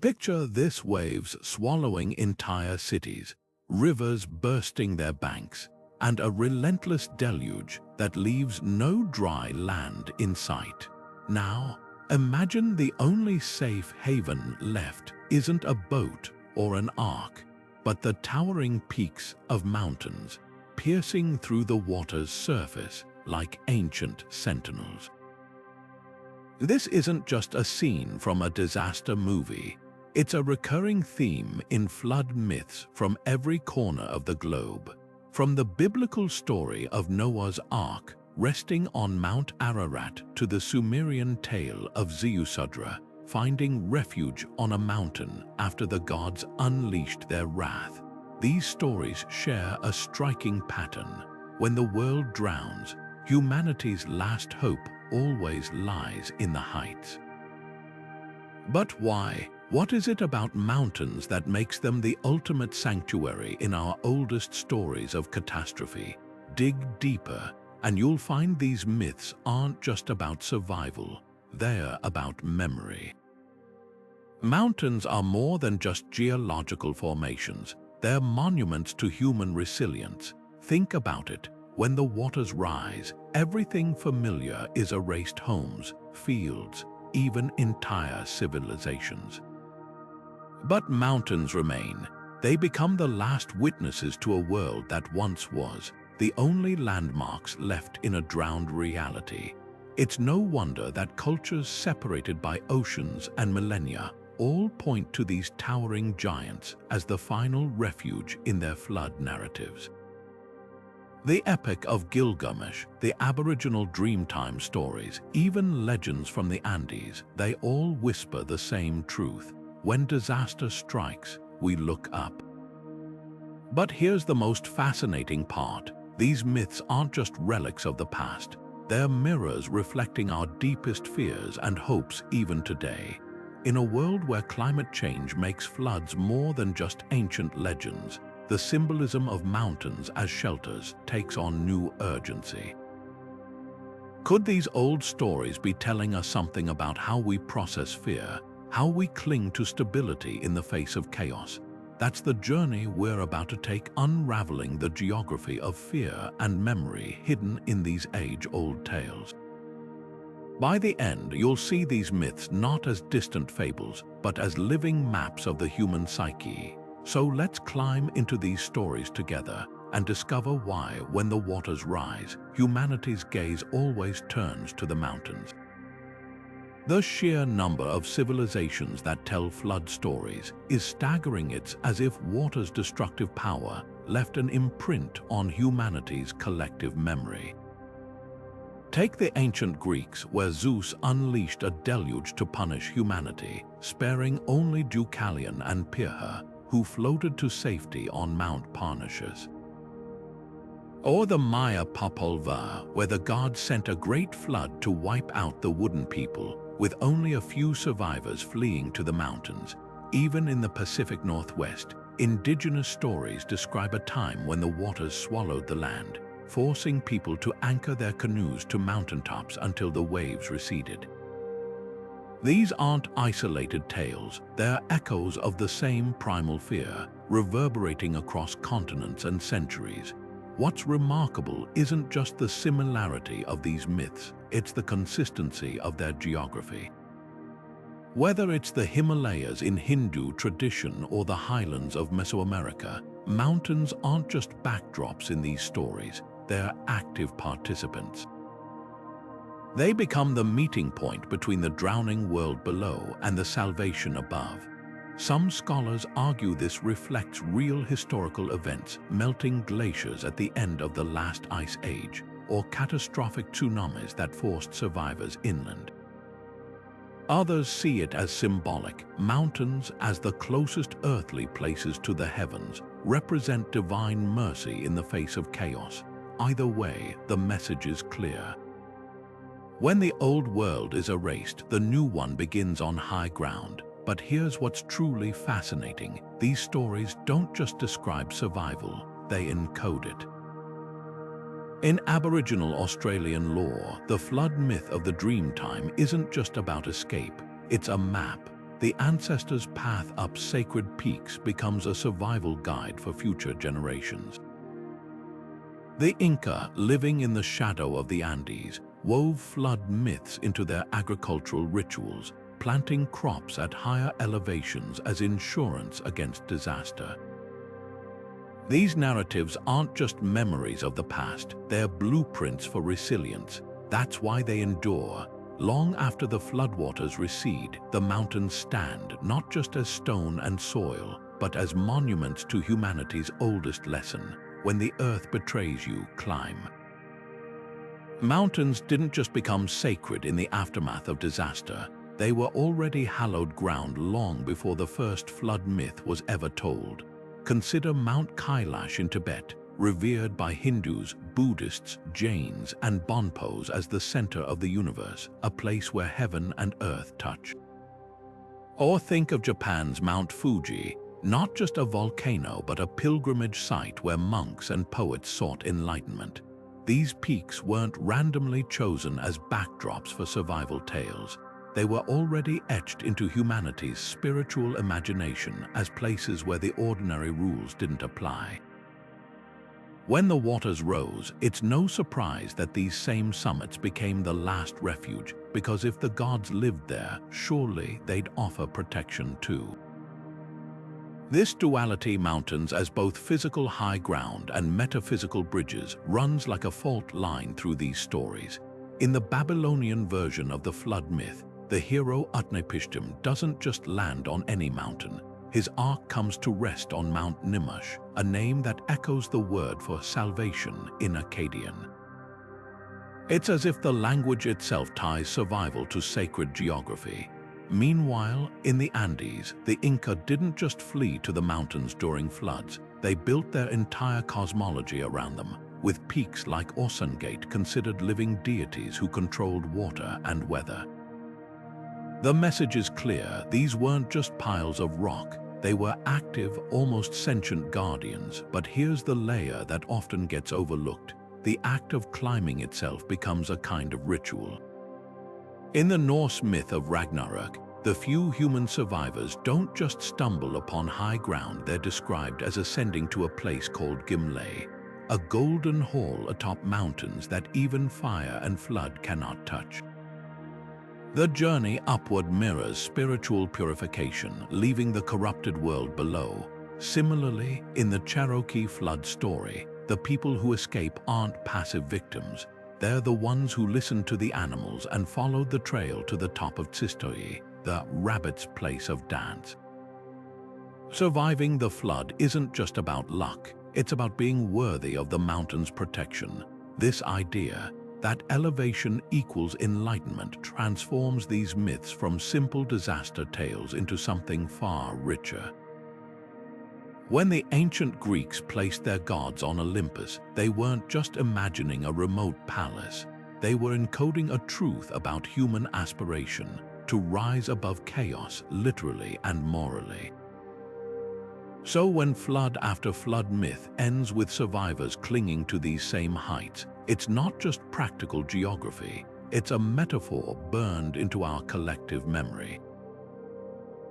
Picture this: waves swallowing entire cities, rivers bursting their banks, and a relentless deluge that leaves no dry land in sight. Now, imagine the only safe haven left isn't a boat or an ark, but the towering peaks of mountains, piercing through the water's surface like ancient sentinels. This isn't just a scene from a disaster movie. It's a recurring theme in flood myths from every corner of the globe. From the biblical story of Noah's Ark resting on Mount Ararat to the Sumerian tale of Ziusudra finding refuge on a mountain after the gods unleashed their wrath, these stories share a striking pattern. When the world drowns, humanity's last hope always lies in the heights. But why? What is it about mountains that makes them the ultimate sanctuary in our oldest stories of catastrophe? Dig deeper, and you'll find these myths aren't just about survival, they're about memory. Mountains are more than just geological formations, they're monuments to human resilience. Think about it. When the waters rise, everything familiar is erased: homes, fields, even entire civilizations. But mountains remain. They become the last witnesses to a world that once was, the only landmarks left in a drowned reality. It's no wonder that cultures separated by oceans and millennia all point to these towering giants as the final refuge in their flood narratives. The Epic of Gilgamesh, the Aboriginal Dreamtime stories, even legends from the Andes, they all whisper the same truth. When disaster strikes, we look up. But here's the most fascinating part. These myths aren't just relics of the past. They're mirrors reflecting our deepest fears and hopes even today. In a world where climate change makes floods more than just ancient legends, the symbolism of mountains as shelters takes on new urgency. Could these old stories be telling us something about how we process fear, how we cling to stability in the face of chaos? That's the journey we're about to take, unraveling the geography of fear and memory hidden in these age-old tales. By the end, you'll see these myths not as distant fables, but as living maps of the human psyche. So let's climb into these stories together and discover why, when the waters rise, humanity's gaze always turns to the mountains. The sheer number of civilizations that tell flood stories is staggering. It's as if water's destructive power left an imprint on humanity's collective memory. Take the ancient Greeks, where Zeus unleashed a deluge to punish humanity, sparing only Deucalion and Pyrrha, who floated to safety on Mount Parnassus. Or the Maya Popol Vuh, where the gods sent a great flood to wipe out the wooden people, with only a few survivors fleeing to the mountains. Even in the Pacific Northwest, indigenous stories describe a time when the waters swallowed the land, forcing people to anchor their canoes to mountaintops until the waves receded. These aren't isolated tales, they're echoes of the same primal fear, reverberating across continents and centuries. What's remarkable isn't just the similarity of these myths, it's the consistency of their geography. Whether it's the Himalayas in Hindu tradition or the highlands of Mesoamerica, mountains aren't just backdrops in these stories, they're active participants. They become the meeting point between the drowning world below and the salvation above. Some scholars argue this reflects real historical events, melting glaciers at the end of the last ice age, or catastrophic tsunamis that forced survivors inland. Others see it as symbolic. Mountains, as the closest earthly places to the heavens, represent divine mercy in the face of chaos. Either way, the message is clear. When the old world is erased, the new one begins on high ground. But here's what's truly fascinating. These stories don't just describe survival, they encode it. In Aboriginal Australian lore, the flood myth of the Dreamtime isn't just about escape, it's a map. the ancestors' path up sacred peaks becomes a survival guide for future generations. The Inca, living in the shadow of the Andes, wove flood myths into their agricultural rituals, planting crops at higher elevations as insurance against disaster. These narratives aren't just memories of the past, they're blueprints for resilience. That's why they endure. Long after the floodwaters recede, the mountains stand not just as stone and soil, but as monuments to humanity's oldest lesson: when the earth betrays you, climb. Mountains didn't just become sacred in the aftermath of disaster, they were already hallowed ground long before the first flood myth was ever told. Consider Mount Kailash in Tibet, revered by Hindus, Buddhists, Jains, and Bonpos as the center of the universe, a place where heaven and earth touch. Or think of Japan's Mount Fuji, not just a volcano but a pilgrimage site where monks and poets sought enlightenment. These peaks weren't randomly chosen as backdrops for survival tales. They were already etched into humanity's spiritual imagination as places where the ordinary rules didn't apply. When the waters rose, it's no surprise that these same summits became the last refuge, because if the gods lived there, surely they'd offer protection too. This duality, mountains as both physical high ground and metaphysical bridges, runs like a fault line through these stories. In the Babylonian version of the flood myth, the hero Utnapishtim doesn't just land on any mountain. His ark comes to rest on Mount Nimush, a name that echoes the word for salvation in Akkadian. It's as if the language itself ties survival to sacred geography. Meanwhile, in the Andes, the Inca didn't just flee to the mountains during floods, they built their entire cosmology around them, with peaks like Osangate considered living deities who controlled water and weather. The message is clear: these weren't just piles of rock, they were active, almost sentient guardians. But here's the layer that often gets overlooked: the act of climbing itself becomes a kind of ritual. In the Norse myth of Ragnarok, the few human survivors don't just stumble upon high ground, they're described as ascending to a place called Gimle, a golden hall atop mountains that even fire and flood cannot touch. The journey upward mirrors spiritual purification, leaving the corrupted world below. Similarly, in the Cherokee flood story, the people who escape aren't passive victims. They're the ones who listened to the animals and followed the trail to the top of Tsistoi, the rabbit's place of dance. Surviving the flood isn't just about luck, it's about being worthy of the mountain's protection. This idea that elevation equals enlightenment transforms these myths from simple disaster tales into something far richer. When the ancient Greeks placed their gods on Olympus, they weren't just imagining a remote palace. They were encoding a truth about human aspiration to rise above chaos, literally and morally. So when flood after flood myth ends with survivors clinging to these same heights, it's not just practical geography, it's a metaphor burned into our collective memory.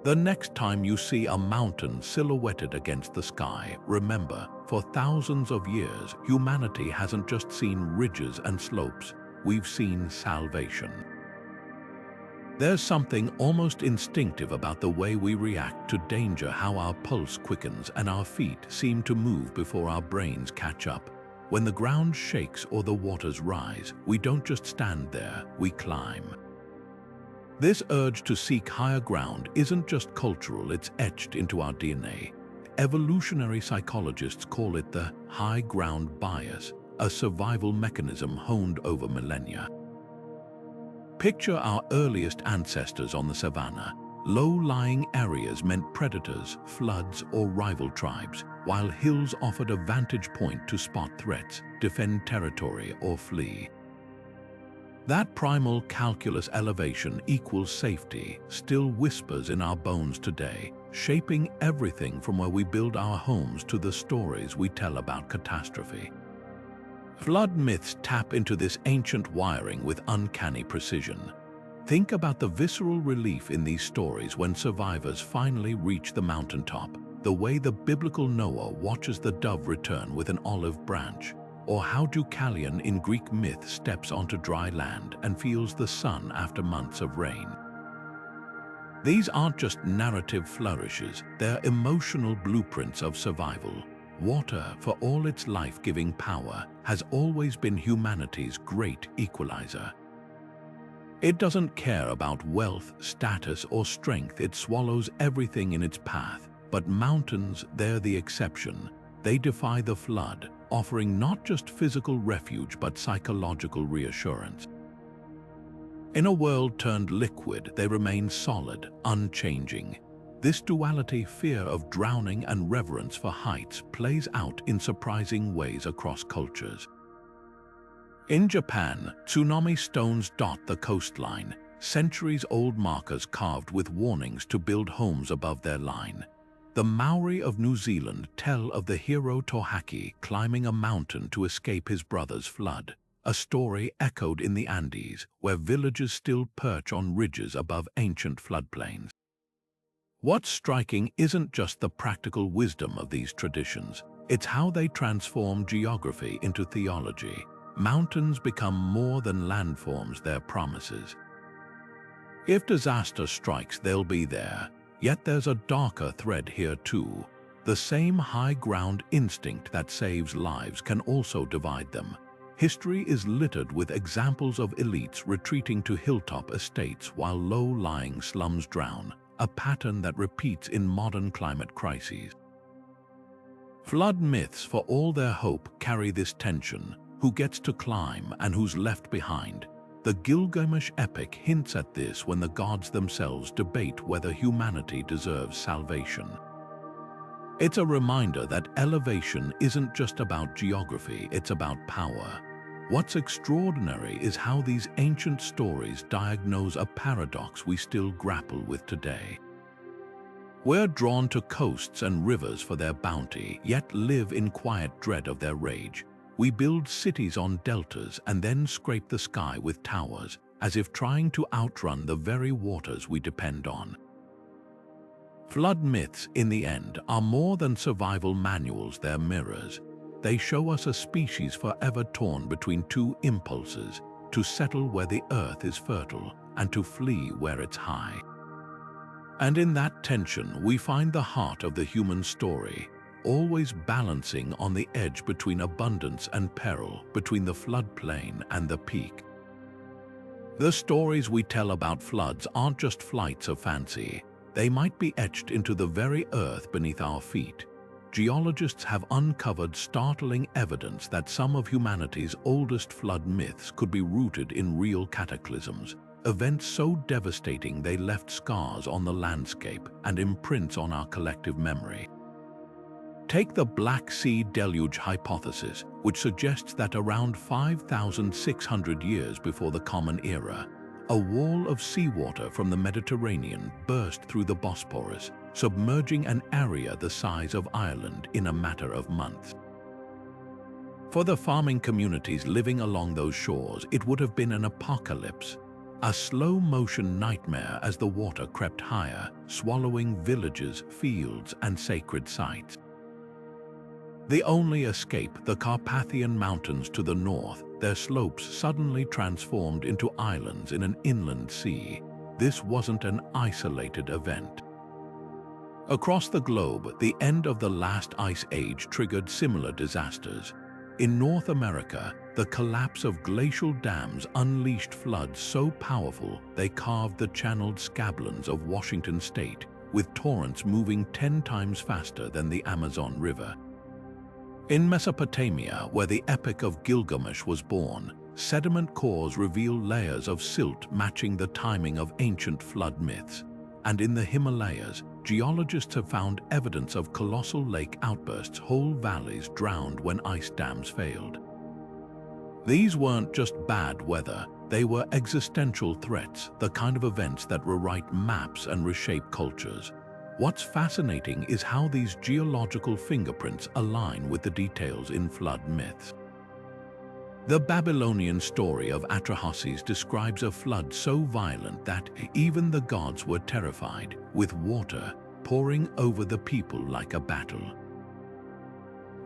The next time you see a mountain silhouetted against the sky, remember, for thousands of years, humanity hasn't just seen ridges and slopes, we've seen salvation. There's something almost instinctive about the way we react to danger, how our pulse quickens and our feet seem to move before our brains catch up. When the ground shakes or the waters rise, we don't just stand there, we climb. This urge to seek higher ground isn't just cultural, it's etched into our DNA. Evolutionary psychologists call it the high ground bias, a survival mechanism honed over millennia. Picture our earliest ancestors on the savannah. Low-lying areas meant predators, floods, or rival tribes, while hills offered a vantage point to spot threats, defend territory, or flee. That primal calculus, elevation equals safety, still whispers in our bones today, shaping everything from where we build our homes to the stories we tell about catastrophe. Flood myths tap into this ancient wiring with uncanny precision. Think about the visceral relief in these stories when survivors finally reach the mountaintop, the way the biblical Noah watches the dove return with an olive branch, or how Deucalion in Greek myth steps onto dry land and feels the sun after months of rain. These aren't just narrative flourishes, they're emotional blueprints of survival. Water, for all its life-giving power, has always been humanity's great equalizer. It doesn't care about wealth, status, or strength. It swallows everything in its path. But mountains, they're the exception. They defy the flood, offering not just physical refuge but psychological reassurance. In a world turned liquid, they remain solid, unchanging. This duality, fear of drowning and reverence for heights, plays out in surprising ways across cultures. In Japan, tsunami stones dot the coastline, centuries-old markers carved with warnings to build homes above their line. The Maori of New Zealand tell of the hero Tohaki climbing a mountain to escape his brother's flood, a story echoed in the Andes, where villages still perch on ridges above ancient floodplains. What's striking isn't just the practical wisdom of these traditions, it's how they transform geography into theology. Mountains become more than landforms, they're promises. If disaster strikes, they'll be there. Yet there's a darker thread here too. The same high ground instinct that saves lives can also divide them. History is littered with examples of elites retreating to hilltop estates while low-lying slums drown, a pattern that repeats in modern climate crises. Flood myths, for all their hope, carry this tension: who gets to climb and who's left behind. The Gilgamesh epic hints at this when the gods themselves debate whether humanity deserves salvation. It's a reminder that elevation isn't just about geography, it's about power. What's extraordinary is how these ancient stories diagnose a paradox we still grapple with today. We're drawn to coasts and rivers for their bounty, yet live in quiet dread of their rage. We build cities on deltas and then scrape the sky with towers, as if trying to outrun the very waters we depend on. Flood myths, in the end, are more than survival manuals, they're mirrors. They show us a species forever torn between two impulses: to settle where the earth is fertile and to flee where it's high. And in that tension, we find the heart of the human story, always balancing on the edge between abundance and peril, between the floodplain and the peak. The stories we tell about floods aren't just flights of fancy. They might be etched into the very earth beneath our feet. Geologists have uncovered startling evidence that some of humanity's oldest flood myths could be rooted in real cataclysms, events so devastating they left scars on the landscape and imprints on our collective memory. Take the Black Sea Deluge hypothesis, which suggests that around 5,600 years before the Common Era, a wall of seawater from the Mediterranean burst through the Bosporus, submerging an area the size of Ireland in a matter of months. For the farming communities living along those shores, it would have been an apocalypse, a slow-motion nightmare as the water crept higher, swallowing villages, fields, and sacred sites. The only escape, the Carpathian Mountains to the north, their slopes suddenly transformed into islands in an inland sea. This wasn't an isolated event. Across the globe, the end of the last ice age triggered similar disasters. In North America, the collapse of glacial dams unleashed floods so powerful they carved the channeled scablands of Washington state, with torrents moving 10 times faster than the Amazon River. In Mesopotamia, where the Epic of Gilgamesh was born, sediment cores reveal layers of silt matching the timing of ancient flood myths. And in the Himalayas, geologists have found evidence of colossal lake outbursts, whole valleys drowned when ice dams failed. These weren't just bad weather, they were existential threats, the kind of events that rewrite maps and reshape cultures. What's fascinating is how these geological fingerprints align with the details in flood myths. The Babylonian story of Atrahasis describes a flood so violent that even the gods were terrified, with water pouring over the people like a battle.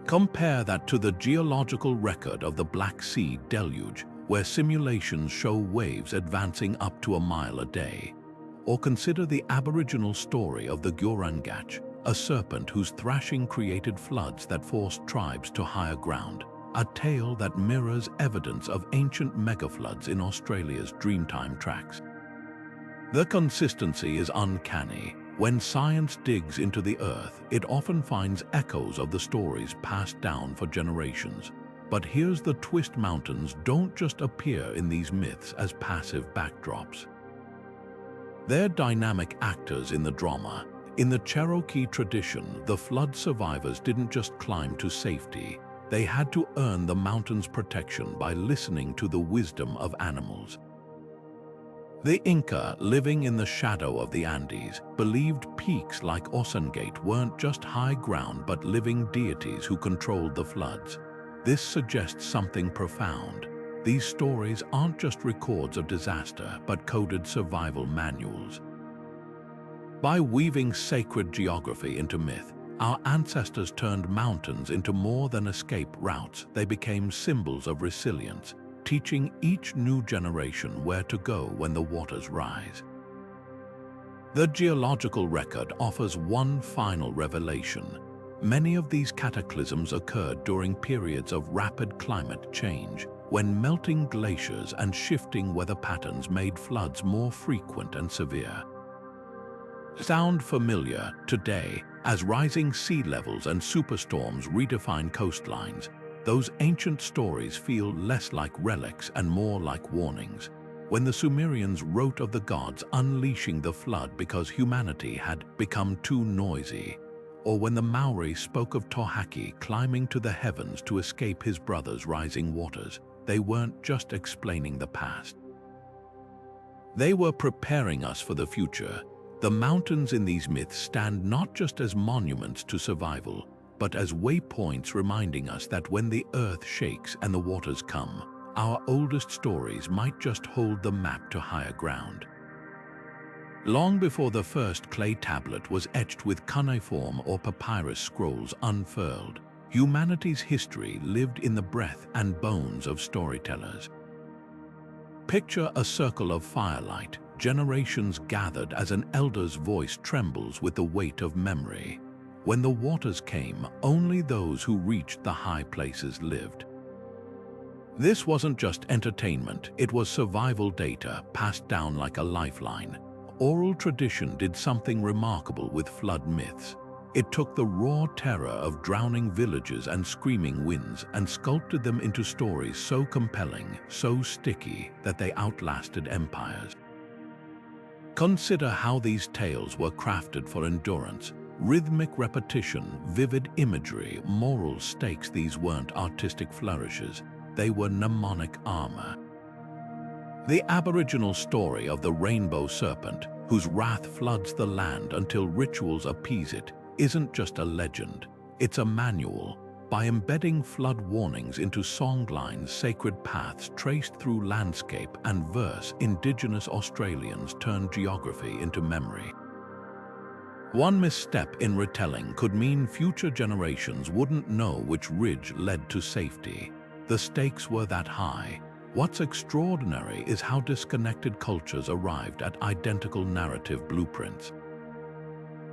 Compare that to the geological record of the Black Sea deluge, where simulations show waves advancing up to a mile a day. Or consider the Aboriginal story of the Gurungach, a serpent whose thrashing created floods that forced tribes to higher ground, a tale that mirrors evidence of ancient megafloods in Australia's Dreamtime tracks. The consistency is uncanny. When science digs into the earth, it often finds echoes of the stories passed down for generations. But here's the twist: mountains don't just appear in these myths as passive backdrops. They're dynamic actors in the drama. In the Cherokee tradition, the flood survivors didn't just climb to safety. They had to earn the mountain's protection by listening to the wisdom of animals. The Inca, living in the shadow of the Andes, believed peaks like Osengate weren't just high ground but living deities who controlled the floods. This suggests something profound. These stories aren't just records of disaster but coded survival manuals. By weaving sacred geography into myth, our ancestors turned mountains into more than escape routes. They became symbols of resilience, teaching each new generation where to go when the waters rise. The geological record offers one final revelation. Many of these cataclysms occurred during periods of rapid climate change, when melting glaciers and shifting weather patterns made floods more frequent and severe. Sound familiar today as rising sea levels and superstorms redefine coastlines? Those ancient stories feel less like relics and more like warnings. When the Sumerians wrote of the gods unleashing the flood because humanity had become too noisy, or when the Maori spoke of Tohaki climbing to the heavens to escape his brother's rising waters, they weren't just explaining the past. They were preparing us for the future. The mountains in these myths stand not just as monuments to survival, but as waypoints reminding us that when the earth shakes and the waters come, our oldest stories might just hold the map to higher ground. Long before the first clay tablet was etched with cuneiform or papyrus scrolls unfurled, humanity's history lived in the breath and bones of storytellers. Picture a circle of firelight, generations gathered as an elder's voice trembles with the weight of memory. When the waters came, only those who reached the high places lived. This wasn't just entertainment, it was survival data passed down like a lifeline. Oral tradition did something remarkable with flood myths. It took the raw terror of drowning villages and screaming winds and sculpted them into stories so compelling, so sticky, that they outlasted empires. Consider how these tales were crafted for endurance. Rhythmic repetition, vivid imagery, moral stakes. These weren't artistic flourishes, they were mnemonic armor. The Aboriginal story of the rainbow serpent, whose wrath floods the land until rituals appease it, isn't just a legend, it's a manual. By embedding flood warnings into songlines, sacred paths traced through landscape and verse, Indigenous Australians turned geography into memory. One misstep in retelling could mean future generations wouldn't know which ridge led to safety. The stakes were that high. What's extraordinary is how disconnected cultures arrived at identical narrative blueprints.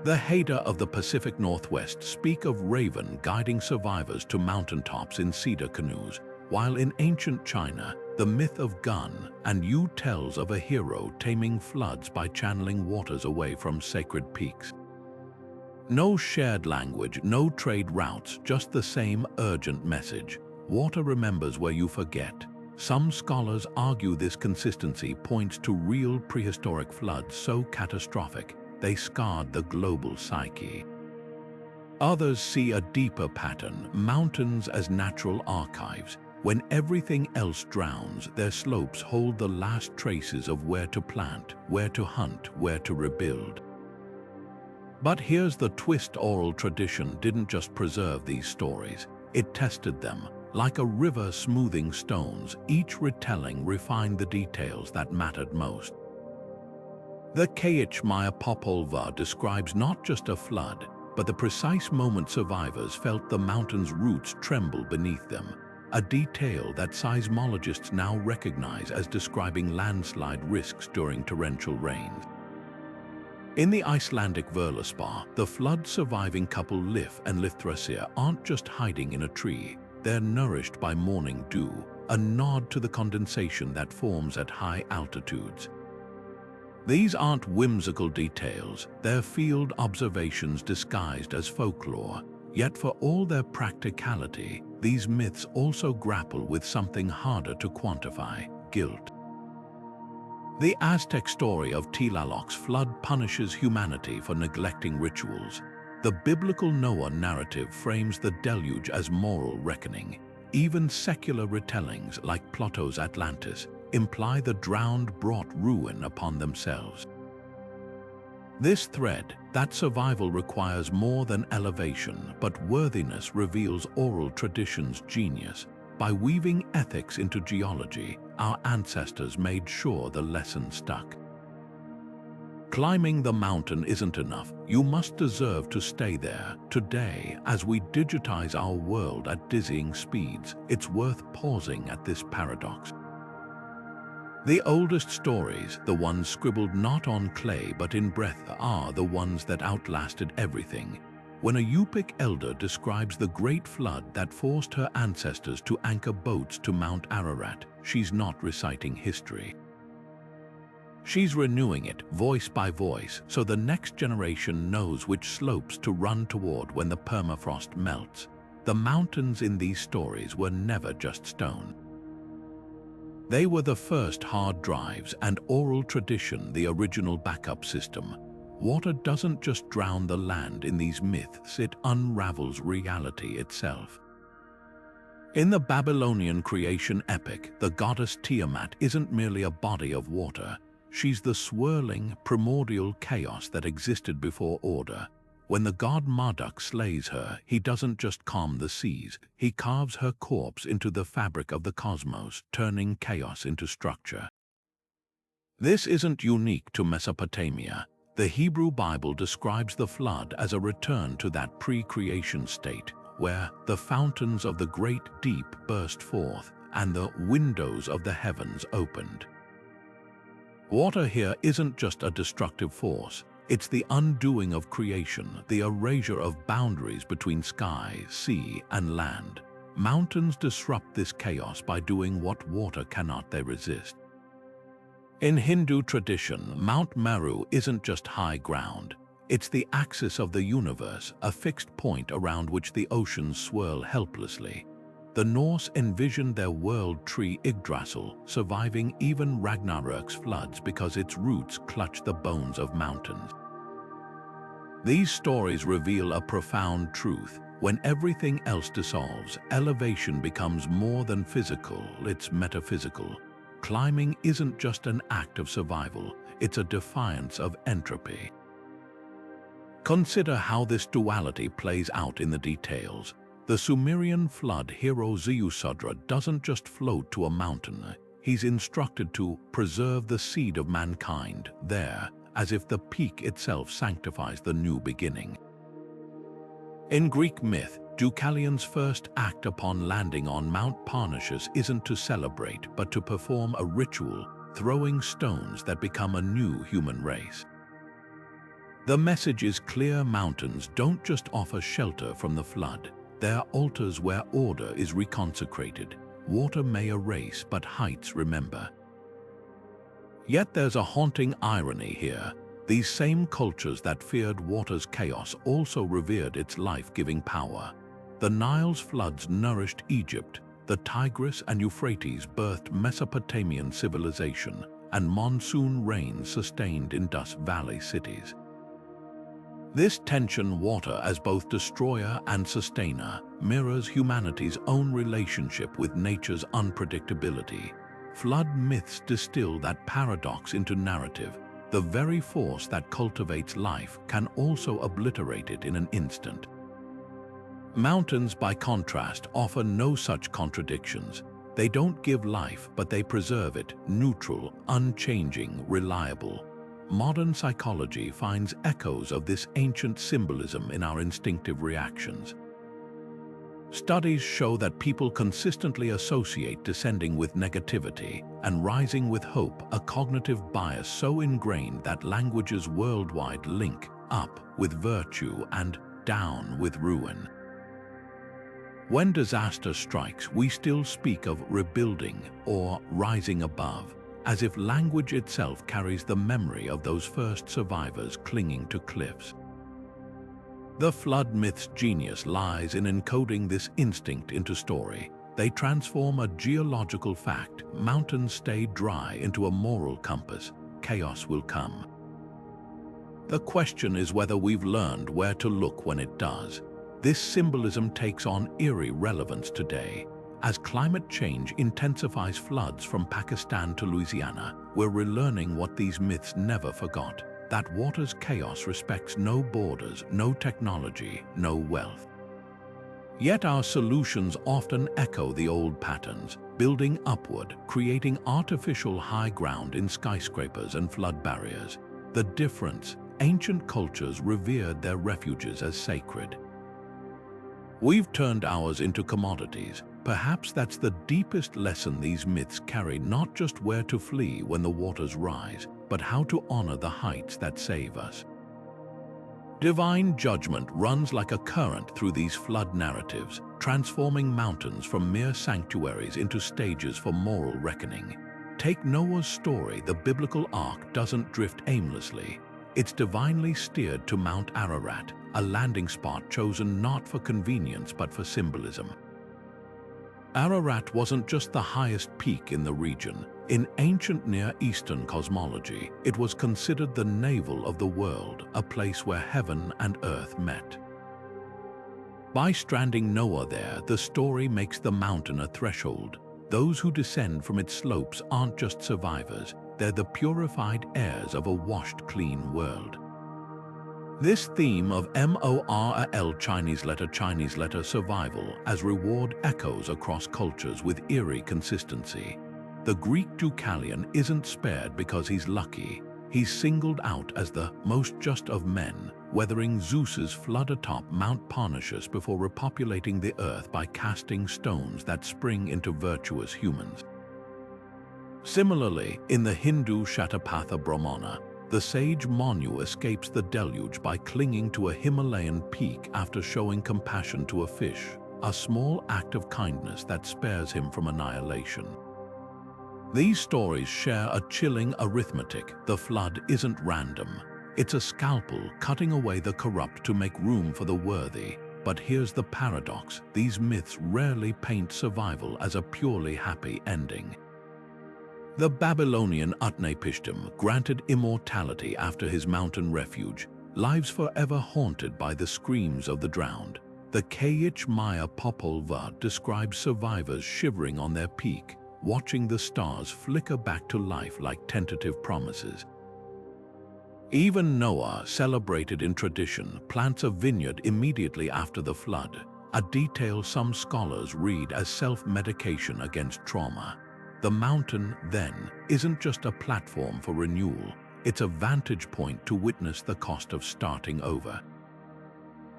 The Haida of the Pacific Northwest speak of Raven guiding survivors to mountaintops in cedar canoes, while in ancient China, the myth of Gun and Yu tells of a hero taming floods by channeling waters away from sacred peaks. No shared language, no trade routes, just the same urgent message. Water remembers where you forget. Some scholars argue this consistency points to real prehistoric floods so catastrophic they scarred the global psyche. Others see a deeper pattern, mountains as natural archives. When everything else drowns, their slopes hold the last traces of where to plant, where to hunt, where to rebuild. But here's the twist: oral tradition didn't just preserve these stories, it tested them. Like a river smoothing stones, each retelling refined the details that mattered most. The Maya Popolva describes not just a flood, but the precise moment survivors felt the mountain's roots tremble beneath them, a detail that seismologists now recognize as describing landslide risks during torrential rains. In the Icelandic Völuspá, the flood-surviving couple Lif and Lithrasir aren't just hiding in a tree, they're nourished by morning dew, a nod to the condensation that forms at high altitudes. These aren't whimsical details, they're field observations disguised as folklore. Yet for all their practicality, these myths also grapple with something harder to quantify: guilt. The Aztec story of Tlaloc's flood punishes humanity for neglecting rituals. The biblical Noah narrative frames the deluge as moral reckoning. Even secular retellings like Plato's Atlantis imply the drowned brought ruin upon themselves. This thread, that survival requires more than elevation, but worthiness, reveals oral tradition's genius. By weaving ethics into geology, our ancestors made sure the lesson stuck. Climbing the mountain isn't enough. You must deserve to stay there. Today, as we digitize our world at dizzying speeds, it's worth pausing at this paradox. The oldest stories, the ones scribbled not on clay but in breath, are the ones that outlasted everything. When a Yupik elder describes the great flood that forced her ancestors to anchor boats to Mount Ararat, she's not reciting history. She's renewing it, voice by voice, so the next generation knows which slopes to run toward when the permafrost melts. The mountains in these stories were never just stone. They were the first hard drives, and oral tradition the original backup system. Water doesn't just drown the land in these myths, it unravels reality itself. In the Babylonian creation epic, the goddess Tiamat isn't merely a body of water. She's the swirling, primordial chaos that existed before order. When the god Marduk slays her, he doesn't just calm the seas, he carves her corpse into the fabric of the cosmos, turning chaos into structure. This isn't unique to Mesopotamia. The Hebrew Bible describes the flood as a return to that pre-creation state, where the fountains of the great deep burst forth and the windows of the heavens opened. Water here isn't just a destructive force. It's the undoing of creation, the erasure of boundaries between sky, sea, and land. Mountains disrupt this chaos by doing what water cannot. They resist. In Hindu tradition, Mount Meru isn't just high ground. It's the axis of the universe, a fixed point around which the oceans swirl helplessly. The Norse envisioned their world tree Yggdrasil surviving even Ragnarok's floods because its roots clutch the bones of mountains. These stories reveal a profound truth. When everything else dissolves, elevation becomes more than physical, it's metaphysical. Climbing isn't just an act of survival, it's a defiance of entropy. Consider how this duality plays out in the details. The Sumerian flood hero Ziusudra doesn't just float to a mountain. He's instructed to preserve the seed of mankind there, as if the peak itself sanctifies the new beginning. In Greek myth, Deucalion's first act upon landing on Mount Parnassus isn't to celebrate, but to perform a ritual, throwing stones that become a new human race. The message is clear: mountains don't just offer shelter from the flood. They're altars where order is reconsecrated. Water may erase, but heights remember. Yet there's a haunting irony here. These same cultures that feared water's chaos also revered its life-giving power. The Nile's floods nourished Egypt, the Tigris and Euphrates birthed Mesopotamian civilization, and monsoon rains sustained Indus Valley cities. This tension, water as both destroyer and sustainer, mirrors humanity's own relationship with nature's unpredictability. Flood myths distill that paradox into narrative. The very force that cultivates life can also obliterate it in an instant. Mountains, by contrast, offer no such contradictions. They don't give life, but they preserve it, neutral, unchanging, reliable. Modern psychology finds echoes of this ancient symbolism in our instinctive reactions. Studies show that people consistently associate descending with negativity and rising with hope, a cognitive bias so ingrained that languages worldwide link up with virtue and down with ruin. When disaster strikes, we still speak of rebuilding or rising above, as if language itself carries the memory of those first survivors clinging to cliffs. The flood myth's genius lies in encoding this instinct into story. They transform a geological fact, mountains stay dry, into a moral compass. Chaos will come. The question is whether we've learned where to look when it does. This symbolism takes on eerie relevance today. As climate change intensifies floods from Pakistan to Louisiana, we're relearning what these myths never forgot: that water's chaos respects no borders, no technology, no wealth. Yet our solutions often echo the old patterns, building upward, creating artificial high ground in skyscrapers and flood barriers. The difference: ancient cultures revered their refuges as sacred. We've turned ours into commodities. Perhaps that's the deepest lesson these myths carry: not just where to flee when the waters rise, but how to honor the heights that save us. Divine judgment runs like a current through these flood narratives, transforming mountains from mere sanctuaries into stages for moral reckoning. Take Noah's story. The biblical ark doesn't drift aimlessly. It's divinely steered to Mount Ararat, a landing spot chosen not for convenience but for symbolism. Ararat wasn't just the highest peak in the region. In ancient Near Eastern cosmology, it was considered the navel of the world, a place where heaven and earth met. By stranding Noah there, the story makes the mountain a threshold. Those who descend from its slopes aren't just survivors, they're the purified heirs of a washed, clean world. This theme of moral Chinese letter survival as reward echoes across cultures with eerie consistency. The Greek Deucalion isn't spared because he's lucky. He's singled out as the most just of men, weathering Zeus's flood atop Mount Parnassus before repopulating the earth by casting stones that spring into virtuous humans. Similarly, in the Hindu Shatapatha Brahmana, the sage Manu escapes the deluge by clinging to a Himalayan peak after showing compassion to a fish, a small act of kindness that spares him from annihilation. These stories share a chilling arithmetic. The flood isn't random. It's a scalpel cutting away the corrupt to make room for the worthy. But here's the paradox: these myths rarely paint survival as a purely happy ending. The Babylonian Utnapishtim granted immortality after his mountain refuge, lives forever haunted by the screams of the drowned. The Kayich Maya Popol describes survivors shivering on their peak, watching the stars flicker back to life like tentative promises. Even Noah, celebrated in tradition, plants a vineyard immediately after the flood, a detail some scholars read as self-medication against trauma. The mountain, then, isn't just a platform for renewal, it's a vantage point to witness the cost of starting over.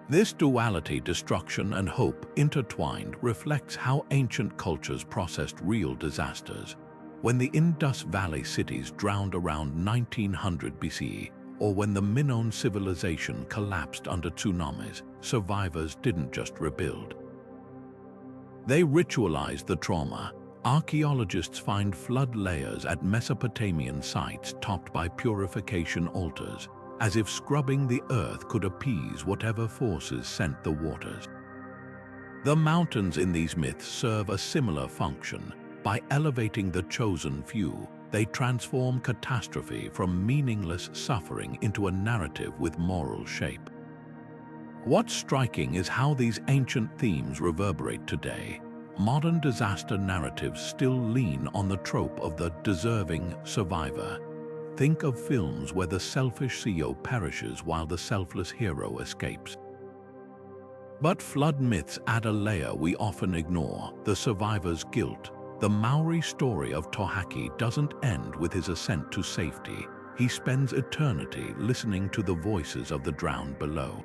This duality, destruction and hope intertwined, reflects how ancient cultures processed real disasters. When the Indus Valley cities drowned around 1900 BCE, or when the Minoan civilization collapsed under tsunamis, survivors didn't just rebuild. They ritualized the trauma. Archaeologists find flood layers at Mesopotamian sites topped by purification altars, as if scrubbing the earth could appease whatever forces sent the waters. The mountains in these myths serve a similar function. By elevating the chosen few, they transform catastrophe from meaningless suffering into a narrative with moral shape. What's striking is how these ancient themes reverberate today. Modern disaster narratives still lean on the trope of the deserving survivor. Think of films where the selfish CEO perishes while the selfless hero escapes. But flood myths add a layer we often ignore: the survivor's guilt. The Maori story of Tohaki doesn't end with his ascent to safety. He spends eternity listening to the voices of the drowned below.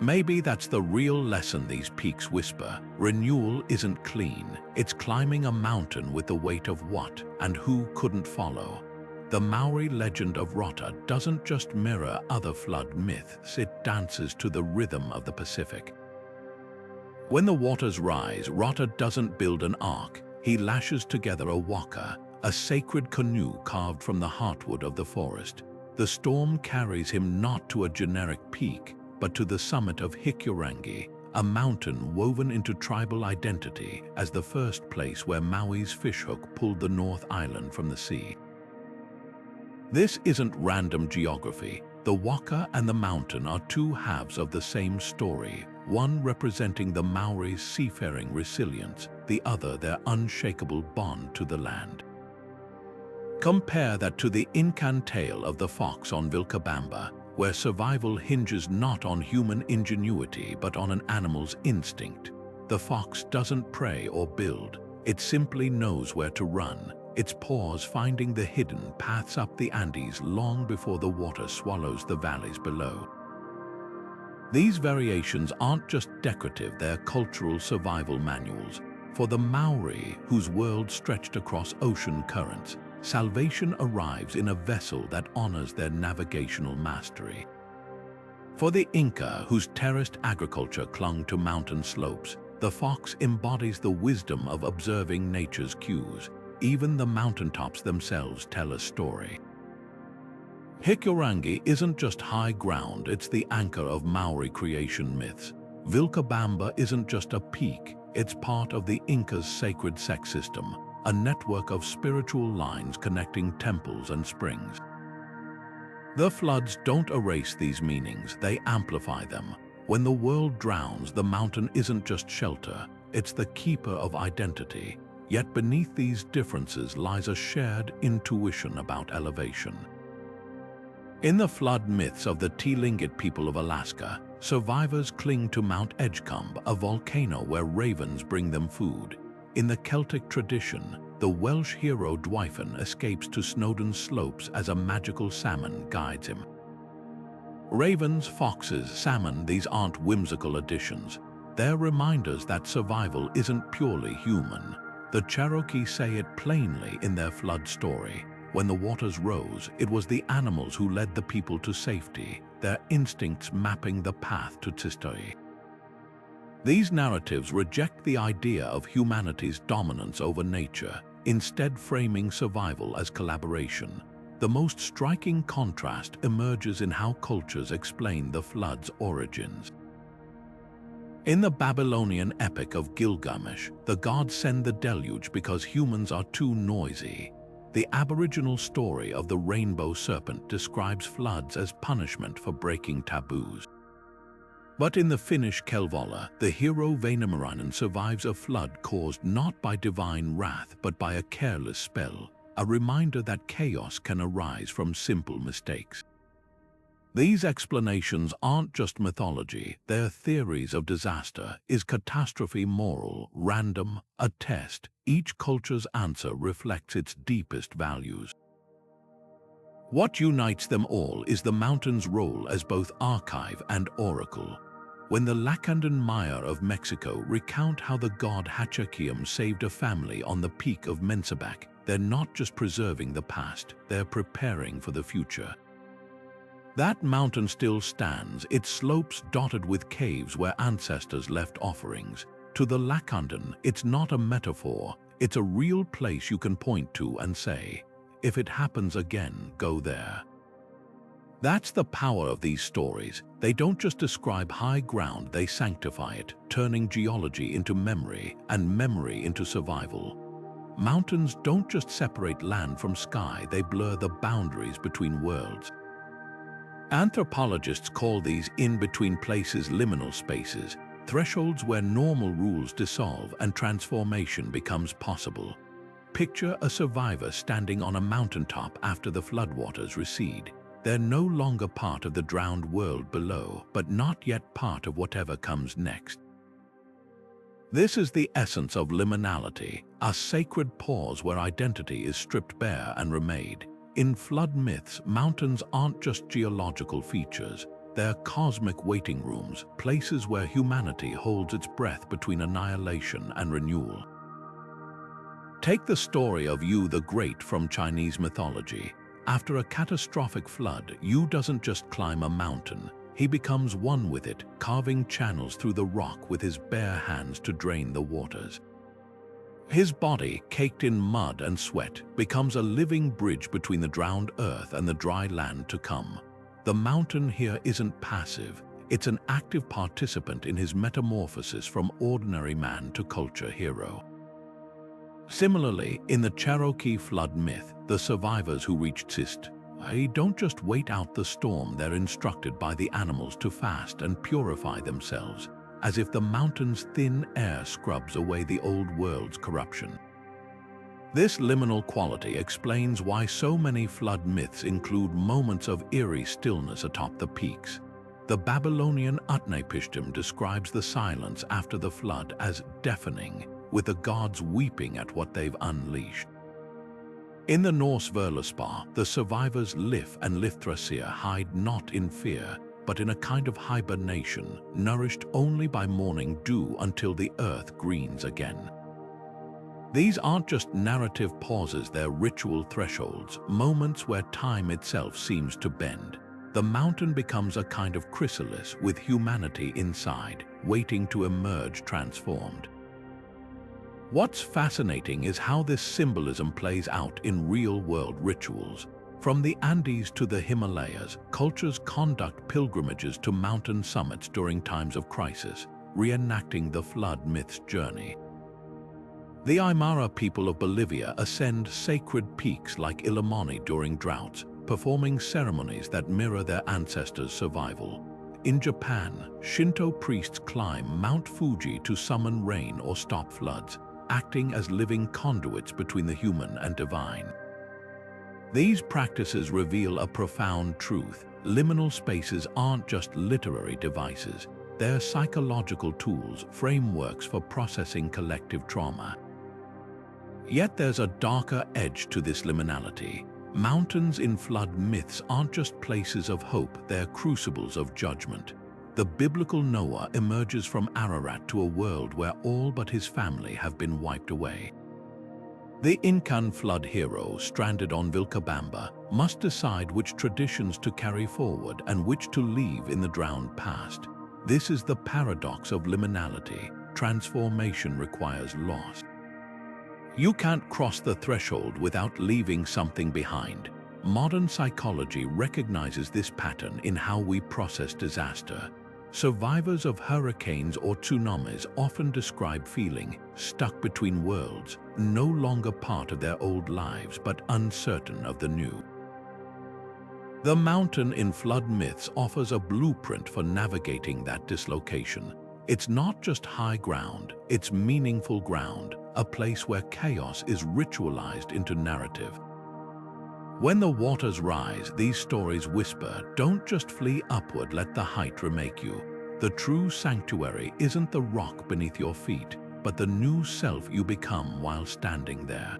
Maybe that's the real lesson these peaks whisper. Renewal isn't clean. It's climbing a mountain with the weight of what and who couldn't follow. The Maori legend of Rota doesn't just mirror other flood myths, it dances to the rhythm of the Pacific. When the waters rise, Rota doesn't build an ark. He lashes together a waka, a sacred canoe carved from the heartwood of the forest. The storm carries him not to a generic peak, but to the summit of Hikurangi, a mountain woven into tribal identity as the first place where Maui's fishhook pulled the North Island from the sea. This isn't random geography. The waka and the mountain are two halves of the same story, one representing the Maori's seafaring resilience, the other their unshakable bond to the land. Compare that to the Incan tale of the fox on Vilcabamba, where survival hinges not on human ingenuity but on an animal's instinct. The fox doesn't prey or build, it simply knows where to run, its paws finding the hidden paths up the Andes long before the water swallows the valleys below. These variations aren't just decorative, they're cultural survival manuals. For the Maori, whose world stretched across ocean currents, salvation arrives in a vessel that honors their navigational mastery. For the Inca, whose terraced agriculture clung to mountain slopes, the fox embodies the wisdom of observing nature's cues. Even the mountaintops themselves tell a story. Hikurangi isn't just high ground, it's the anchor of Maori creation myths. Vilcabamba isn't just a peak, it's part of the Inca's sacred sex system, a network of spiritual lines connecting temples and springs. The floods don't erase these meanings, they amplify them. When the world drowns, the mountain isn't just shelter, it's the keeper of identity. Yet beneath these differences lies a shared intuition about elevation. In the flood myths of the Tlingit people of Alaska, survivors cling to Mount Edgecumbe, a volcano where ravens bring them food. In the Celtic tradition, the Welsh hero Dwyfyn escapes to Snowdon slopes as a magical salmon guides him. Ravens, foxes, salmon, these aren't whimsical additions. They're reminders that survival isn't purely human. The Cherokee say it plainly in their flood story. When the waters rose, it was the animals who led the people to safety, their instincts mapping the path to Tsistoi. These narratives reject the idea of humanity's dominance over nature, instead framing survival as collaboration. The most striking contrast emerges in how cultures explain the flood's origins. In the Babylonian epic of Gilgamesh, the gods send the deluge because humans are too noisy. The Aboriginal story of the rainbow serpent describes floods as punishment for breaking taboos. But in the Finnish Kalevala, the hero Väinämöinen survives a flood caused not by divine wrath but by a careless spell, a reminder that chaos can arise from simple mistakes. These explanations aren't just mythology, they're theories of disaster. Is catastrophe moral, random, a test? Each culture's answer reflects its deepest values. What unites them all is the mountain's role as both archive and oracle. When the Lacandan Maya of Mexico recount how the god Hachakiam saved a family on the peak of Mensabac, they're not just preserving the past, they're preparing for the future. That mountain still stands, its slopes dotted with caves where ancestors left offerings. To the Lacandan, it's not a metaphor, it's a real place you can point to and say, if it happens again, go there. That's the power of these stories. They don't just describe high ground, they sanctify it, turning geology into memory and memory into survival. Mountains don't just separate land from sky, they blur the boundaries between worlds. Anthropologists call these in-between places liminal spaces, thresholds where normal rules dissolve and transformation becomes possible. Picture a survivor standing on a mountaintop after the floodwaters recede. They're no longer part of the drowned world below, but not yet part of whatever comes next. This is the essence of liminality, a sacred pause where identity is stripped bare and remade. In flood myths, mountains aren't just geological features. They're cosmic waiting rooms, places where humanity holds its breath between annihilation and renewal. Take the story of Yu the Great from Chinese mythology. After a catastrophic flood, Yu doesn't just climb a mountain. He becomes one with it, carving channels through the rock with his bare hands to drain the waters. His body, caked in mud and sweat, becomes a living bridge between the drowned earth and the dry land to come. The mountain here isn't passive. It's an active participant in his metamorphosis from ordinary man to culture hero. Similarly, in the Cherokee flood myth, the survivors who reach Tsist, they don't just wait out the storm, they're instructed by the animals to fast and purify themselves, as if the mountain's thin air scrubs away the old world's corruption. This liminal quality explains why so many flood myths include moments of eerie stillness atop the peaks. The Babylonian Utnapishtim describes the silence after the flood as deafening, with the gods weeping at what they've unleashed. In the Norse Völuspá, the survivors Lif and Lifthrasir hide not in fear, but in a kind of hibernation, nourished only by morning dew until the earth greens again. These aren't just narrative pauses, they're ritual thresholds, moments where time itself seems to bend. The mountain becomes a kind of chrysalis with humanity inside, waiting to emerge transformed. What's fascinating is how this symbolism plays out in real-world rituals. From the Andes to the Himalayas, cultures conduct pilgrimages to mountain summits during times of crisis, reenacting the flood myth's journey. The Aymara people of Bolivia ascend sacred peaks like Illimani during droughts, performing ceremonies that mirror their ancestors' survival. In Japan, Shinto priests climb Mount Fuji to summon rain or stop floods, acting as living conduits between the human and divine. These practices reveal a profound truth. Liminal spaces aren't just literary devices. They're psychological tools, frameworks for processing collective trauma. Yet there's a darker edge to this liminality. Mountains in flood myths aren't just places of hope, they're crucibles of judgment. The biblical Noah emerges from Ararat to a world where all but his family have been wiped away. The Incan flood hero, stranded on Vilcabamba, must decide which traditions to carry forward and which to leave in the drowned past. This is the paradox of liminality. Transformation requires loss. You can't cross the threshold without leaving something behind. Modern psychology recognizes this pattern in how we process disaster. Survivors of hurricanes or tsunamis often describe feeling stuck between worlds, no longer part of their old lives but uncertain of the new. The mountain in flood myths offers a blueprint for navigating that dislocation. It's not just high ground, it's meaningful ground, a place where chaos is ritualized into narrative. When the waters rise, these stories whisper, don't just flee upward, let the height remake you. The true sanctuary isn't the rock beneath your feet, but the new self you become while standing there.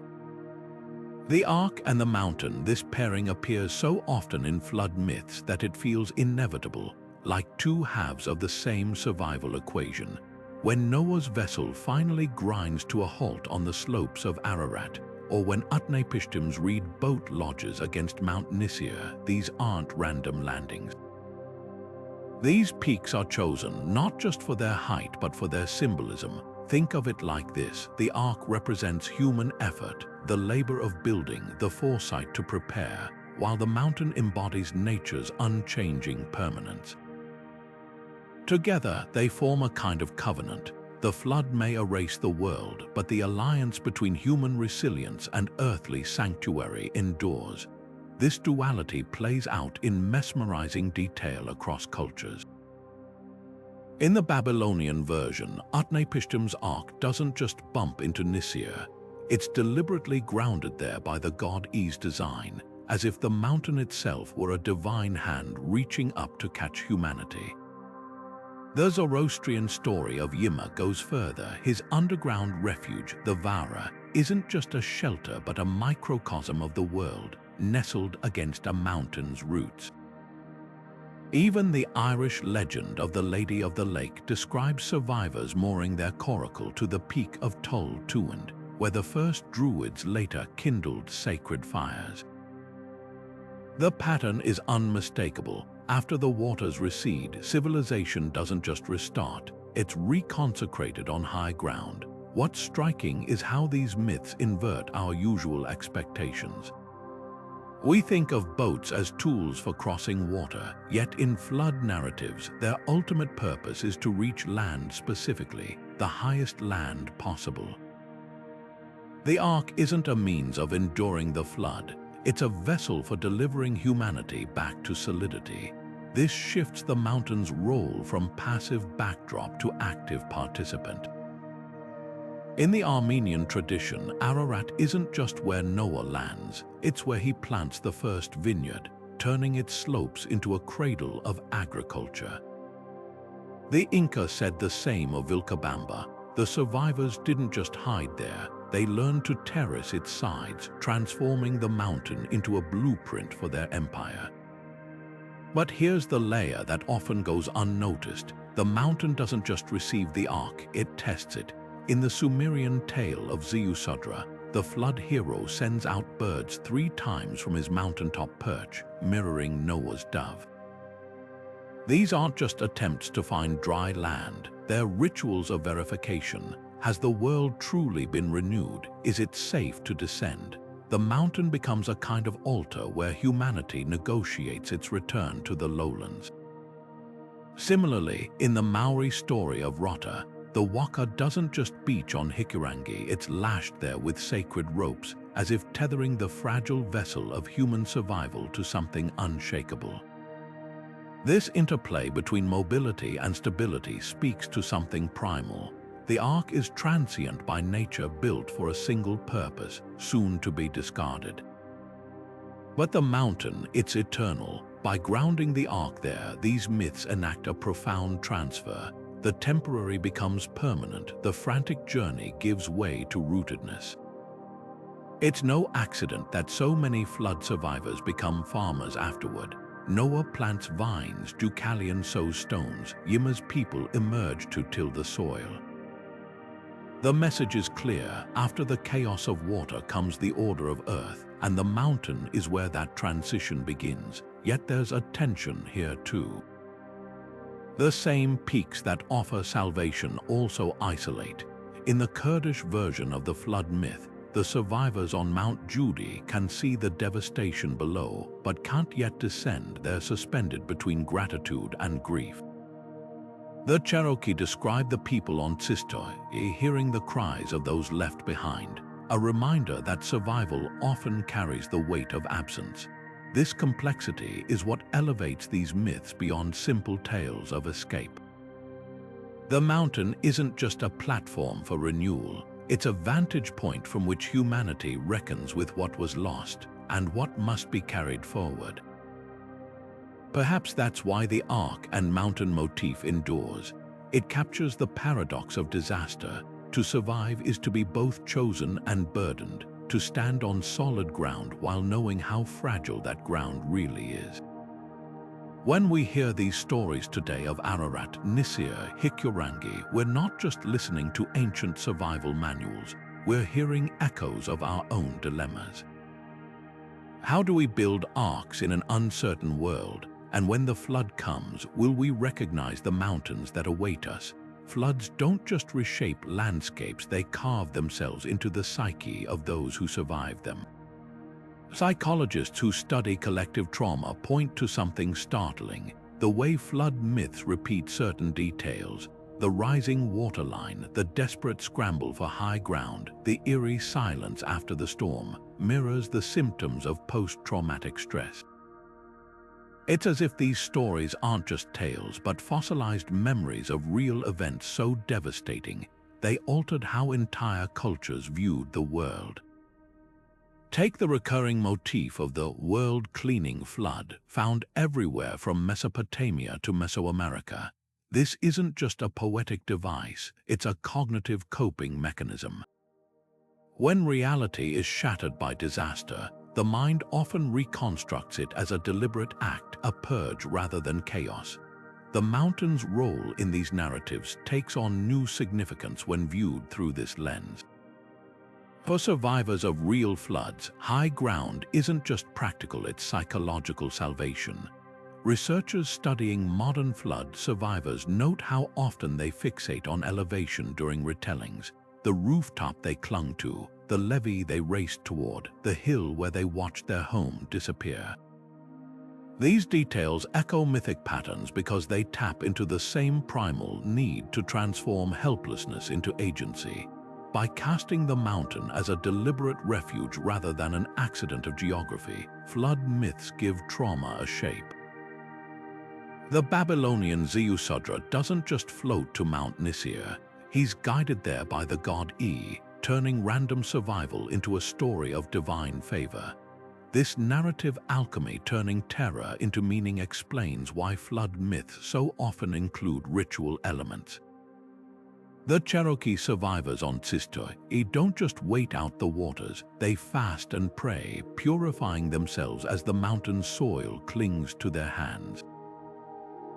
The ark and the mountain, this pairing appears so often in flood myths that it feels inevitable, like two halves of the same survival equation. When Noah's vessel finally grinds to a halt on the slopes of Ararat, or when Utnapishtims read boat lodges against Mount Nisir, these aren't random landings. These peaks are chosen not just for their height but for their symbolism. Think of it like this: the ark represents human effort, the labor of building, the foresight to prepare, while the mountain embodies nature's unchanging permanence. Together, they form a kind of covenant. The flood may erase the world, but the alliance between human resilience and earthly sanctuary endures. This duality plays out in mesmerizing detail across cultures. In the Babylonian version, Utnapishtim's ark doesn't just bump into Nisir. It's deliberately grounded there by the god E's design, as if the mountain itself were a divine hand reaching up to catch humanity. The Zoroastrian story of Yima goes further. His underground refuge, the Vara, isn't just a shelter but a microcosm of the world, nestled against a mountain's roots. Even the Irish legend of the Lady of the Lake describes survivors mooring their coracle to the peak of Tull Tuand, where the first Druids later kindled sacred fires. The pattern is unmistakable. After the waters recede, civilization doesn't just restart, it's reconsecrated on high ground. What's striking is how these myths invert our usual expectations. We think of boats as tools for crossing water, yet in flood narratives, their ultimate purpose is to reach land specifically, the highest land possible. The Ark isn't a means of enduring the flood, it's a vessel for delivering humanity back to solidity. This shifts the mountain's role from passive backdrop to active participant. In the Armenian tradition, Ararat isn't just where Noah lands, it's where he plants the first vineyard, turning its slopes into a cradle of agriculture. The Inca said the same of Vilcabamba. The survivors didn't just hide there, they learned to terrace its sides, transforming the mountain into a blueprint for their empire. But here's the layer that often goes unnoticed. The mountain doesn't just receive the Ark, it tests it. In the Sumerian tale of Ziusudra, the flood hero sends out birds 3 times from his mountaintop perch, mirroring Noah's dove. These aren't just attempts to find dry land, they're rituals of verification. Has the world truly been renewed? Is it safe to descend? The mountain becomes a kind of altar where humanity negotiates its return to the lowlands. Similarly, in the Maori story of Rota, the waka doesn't just beach on Hikurangi, it's lashed there with sacred ropes, as if tethering the fragile vessel of human survival to something unshakable. This interplay between mobility and stability speaks to something primal. The Ark is transient by nature, built for a single purpose, soon to be discarded. But the mountain, it's eternal. By grounding the Ark there, these myths enact a profound transfer. The temporary becomes permanent, the frantic journey gives way to rootedness. It's no accident that so many flood survivors become farmers afterward. Noah plants vines, Deucalion sows stones, Yima's people emerge to till the soil. The message is clear. After the chaos of water comes the order of earth, and the mountain is where that transition begins. Yet there's a tension here too. The same peaks that offer salvation also isolate. In the Kurdish version of the flood myth, the survivors on Mount Judi can see the devastation below, but can't yet descend. They're suspended between gratitude and grief. The Cherokee describe the people on Tsistoi hearing the cries of those left behind, a reminder that survival often carries the weight of absence. This complexity is what elevates these myths beyond simple tales of escape. The mountain isn't just a platform for renewal, it's a vantage point from which humanity reckons with what was lost and what must be carried forward. Perhaps that's why the Ark and mountain motif endures. It captures the paradox of disaster. To survive is to be both chosen and burdened, to stand on solid ground while knowing how fragile that ground really is. When we hear these stories today of Ararat, Nisir, Hikurangi, we're not just listening to ancient survival manuals, we're hearing echoes of our own dilemmas. How do we build arks in an uncertain world? And when the flood comes, will we recognize the mountains that await us? Floods don't just reshape landscapes, they carve themselves into the psyche of those who survive them. Psychologists who study collective trauma point to something startling: the way flood myths repeat certain details. The rising waterline, the desperate scramble for high ground, the eerie silence after the storm, mirrors the symptoms of post-traumatic stress. It's as if these stories aren't just tales, but fossilized memories of real events so devastating, they altered how entire cultures viewed the world. Take the recurring motif of the world-cleaning flood, found everywhere from Mesopotamia to Mesoamerica. This isn't just a poetic device, it's a cognitive coping mechanism. When reality is shattered by disaster, the mind often reconstructs it as a deliberate act, a purge rather than chaos. The mountain's role in these narratives takes on new significance when viewed through this lens. For survivors of real floods, high ground isn't just practical, it's psychological salvation. Researchers studying modern flood survivors note how often they fixate on elevation during retellings, the rooftop they clung to, the levee they raced toward, the hill where they watched their home disappear. These details echo mythic patterns because they tap into the same primal need to transform helplessness into agency. By casting the mountain as a deliberate refuge rather than an accident of geography, flood myths give trauma a shape. The Babylonian Ziusudra doesn't just float to Mount Nisir, he's guided there by the god E, turning random survival into a story of divine favor. This narrative alchemy turning terror into meaning explains why flood myths so often include ritual elements. The Cherokee survivors on Tsistoy don't just wait out the waters, they fast and pray, purifying themselves as the mountain's soil clings to their hands.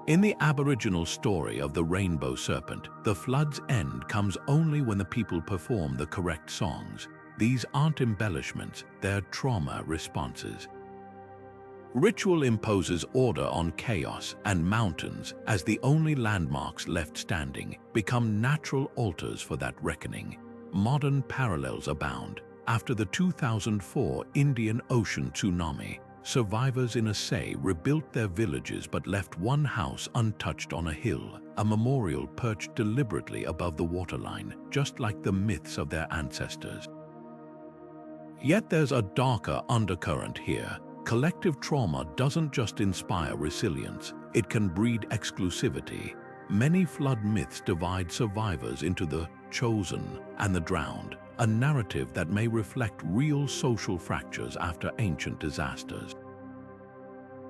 In the Aboriginal story of the Rainbow Serpent, the flood's end comes only when the people perform the correct songs. These aren't embellishments, they're trauma responses. Ritual imposes order on chaos, and mountains, as the only landmarks left standing, become natural altars for that reckoning. Modern parallels abound. After the 2004 Indian Ocean tsunami, survivors in Assay rebuilt their villages but left one house untouched on a hill, a memorial perched deliberately above the waterline, just like the myths of their ancestors. Yet there's a darker undercurrent here. Collective trauma doesn't just inspire resilience, it can breed exclusivity. Many flood myths divide survivors into the chosen and the drowned, a narrative that may reflect real social fractures after ancient disasters.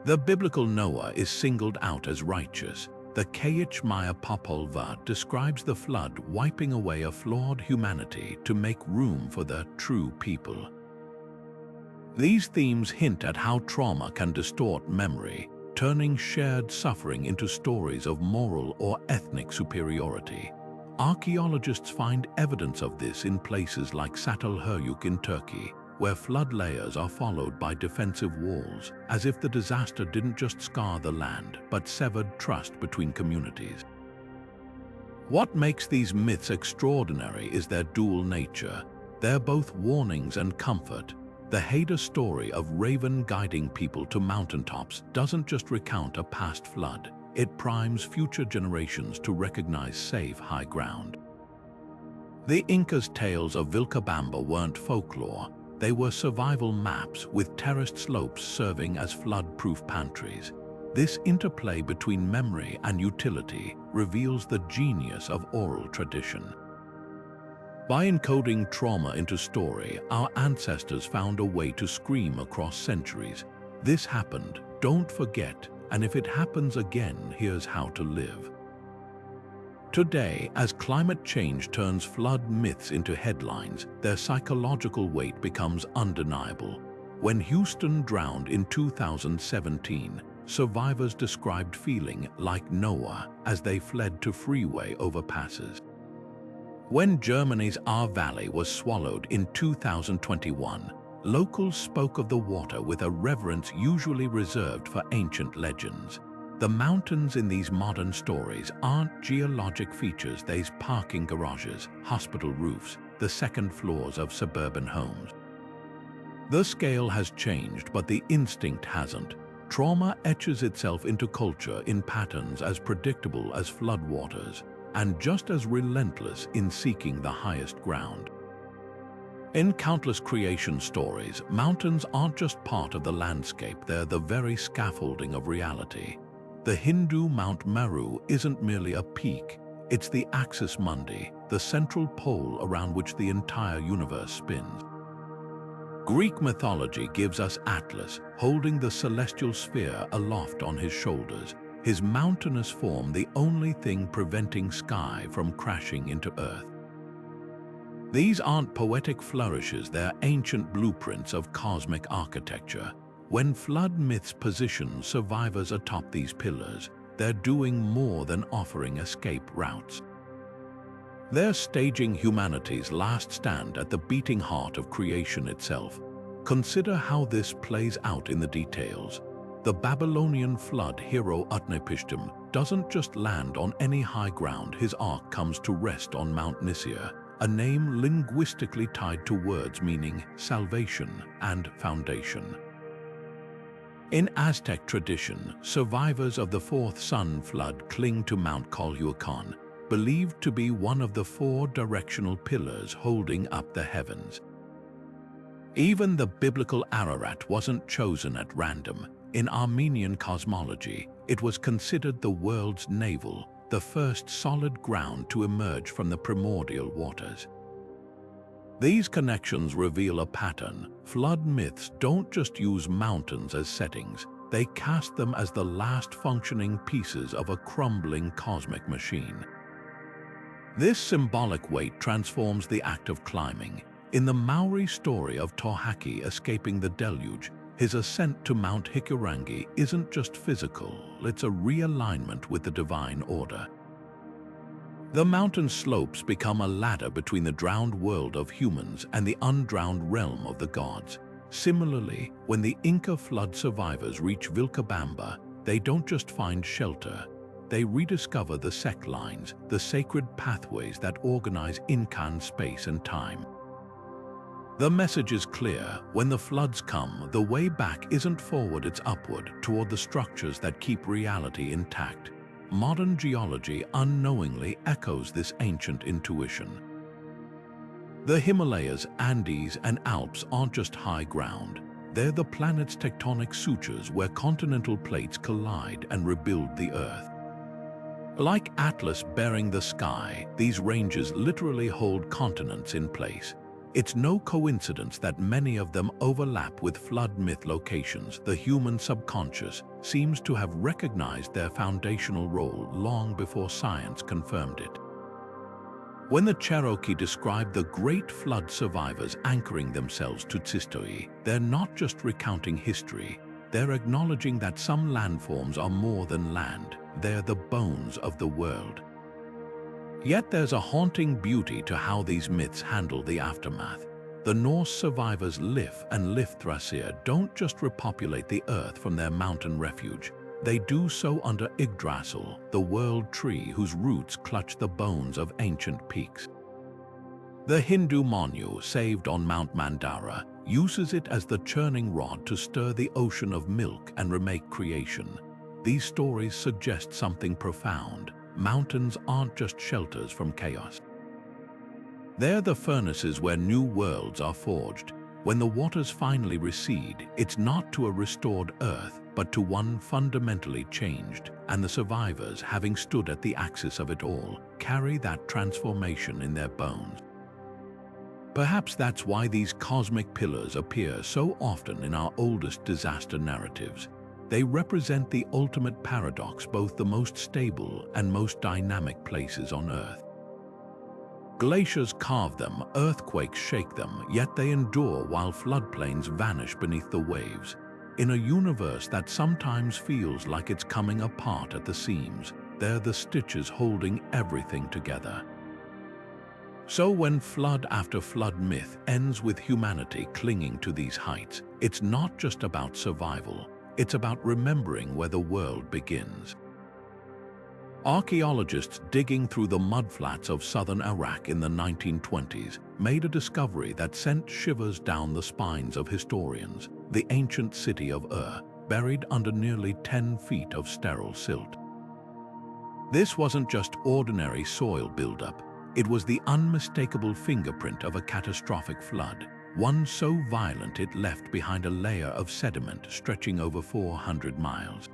The biblical Noah is singled out as righteous. The Kayich Maya Popolva describes the flood wiping away a flawed humanity to make room for the true people. These themes hint at how trauma can distort memory, turning shared suffering into stories of moral or ethnic superiority. Archaeologists find evidence of this in places like Çatalhöyük in Turkey, where flood layers are followed by defensive walls, as if the disaster didn't just scar the land, but severed trust between communities. What makes these myths extraordinary is their dual nature. They're both warnings and comfort. The Haida story of Raven guiding people to mountaintops doesn't just recount a past flood, it primes future generations to recognize safe high ground. The Inca's tales of Vilcabamba weren't folklore, they were survival maps with terraced slopes serving as flood-proof pantries. This interplay between memory and utility reveals the genius of oral tradition. By encoding trauma into story, our ancestors found a way to scream across centuries. This happened, don't forget, and if it happens again, here's how to live. Today, as climate change turns flood myths into headlines, their psychological weight becomes undeniable. When Houston drowned in 2017, survivors described feeling like Noah as they fled to freeway overpasses. When Germany's Ahr Valley was swallowed in 2021, locals spoke of the water with a reverence usually reserved for ancient legends. The mountains in these modern stories aren't geologic features, they're parking garages, hospital roofs, the second floors of suburban homes. The scale has changed, but the instinct hasn't. Trauma etches itself into culture in patterns as predictable as floodwaters, and just as relentless in seeking the highest ground. In countless creation stories, mountains aren't just part of the landscape, they're the very scaffolding of reality. The Hindu Mount Meru isn't merely a peak, it's the axis mundi, the central pole around which the entire universe spins. Greek mythology gives us Atlas, holding the celestial sphere aloft on his shoulders, his mountainous form the only thing preventing sky from crashing into earth. These aren't poetic flourishes, they're ancient blueprints of cosmic architecture. When flood myths position survivors atop these pillars, they're doing more than offering escape routes. They're staging humanity's last stand at the beating heart of creation itself. Consider how this plays out in the details. The Babylonian flood hero Utnapishtim doesn't just land on any high ground. His ark comes to rest on Mount Nisir, a name linguistically tied to words meaning salvation and foundation. In Aztec tradition, survivors of the fourth sun flood cling to Mount Colhuacan, believed to be one of the four directional pillars holding up the heavens. Even the biblical Ararat wasn't chosen at random. In Armenian cosmology, it was considered the world's navel, the first solid ground to emerge from the primordial waters. These connections reveal a pattern. Flood myths don't just use mountains as settings, they cast them as the last functioning pieces of a crumbling cosmic machine. This symbolic weight transforms the act of climbing. In the Maori story of Tohaki escaping the deluge, his ascent to Mount Hikurangi isn't just physical, it's a realignment with the divine order. The mountain slopes become a ladder between the drowned world of humans and the undrowned realm of the gods. Similarly, when the Inca flood survivors reach Vilcabamba, they don't just find shelter. They rediscover the sect lines, the sacred pathways that organize Incan space and time. The message is clear. When the floods come, the way back isn't forward, it's upward, toward the structures that keep reality intact. Modern geology unknowingly echoes this ancient intuition. The Himalayas, Andes, and Alps aren't just high ground. They're the planet's tectonic sutures where continental plates collide and rebuild the Earth. Like Atlas bearing the sky, these ranges literally hold continents in place. It's no coincidence that many of them overlap with flood myth locations. The human subconscious seems to have recognized their foundational role long before science confirmed it. When the Cherokee described the great flood survivors anchoring themselves to Tsistoi, they're not just recounting history, they're acknowledging that some landforms are more than land, they're the bones of the world. Yet there's a haunting beauty to how these myths handle the aftermath. The Norse survivors Lif and Lifthrasir don't just repopulate the earth from their mountain refuge. They do so under Yggdrasil, the world tree whose roots clutch the bones of ancient peaks. The Hindu Manu, saved on Mount Mandara, uses it as the churning rod to stir the ocean of milk and remake creation. These stories suggest something profound. Mountains aren't just shelters from chaos. They're the furnaces where new worlds are forged. When the waters finally recede, it's not to a restored earth, but to one fundamentally changed, and the survivors, having stood at the axis of it all, carry that transformation in their bones. Perhaps that's why these cosmic pillars appear so often in our oldest disaster narratives. They represent the ultimate paradox, both the most stable and most dynamic places on Earth. Glaciers carve them, earthquakes shake them, yet they endure while floodplains vanish beneath the waves. In a universe that sometimes feels like it's coming apart at the seams, they're the stitches holding everything together. So when flood after flood myth ends with humanity clinging to these heights, it's not just about survival. It's about remembering where the world begins. Archaeologists digging through the mudflats of southern Iraq in the 1920s made a discovery that sent shivers down the spines of historians: the ancient city of Ur, buried under nearly 10 feet of sterile silt. This wasn't just ordinary soil buildup, it was the unmistakable fingerprint of a catastrophic flood. One so violent it left behind a layer of sediment stretching over 400 miles.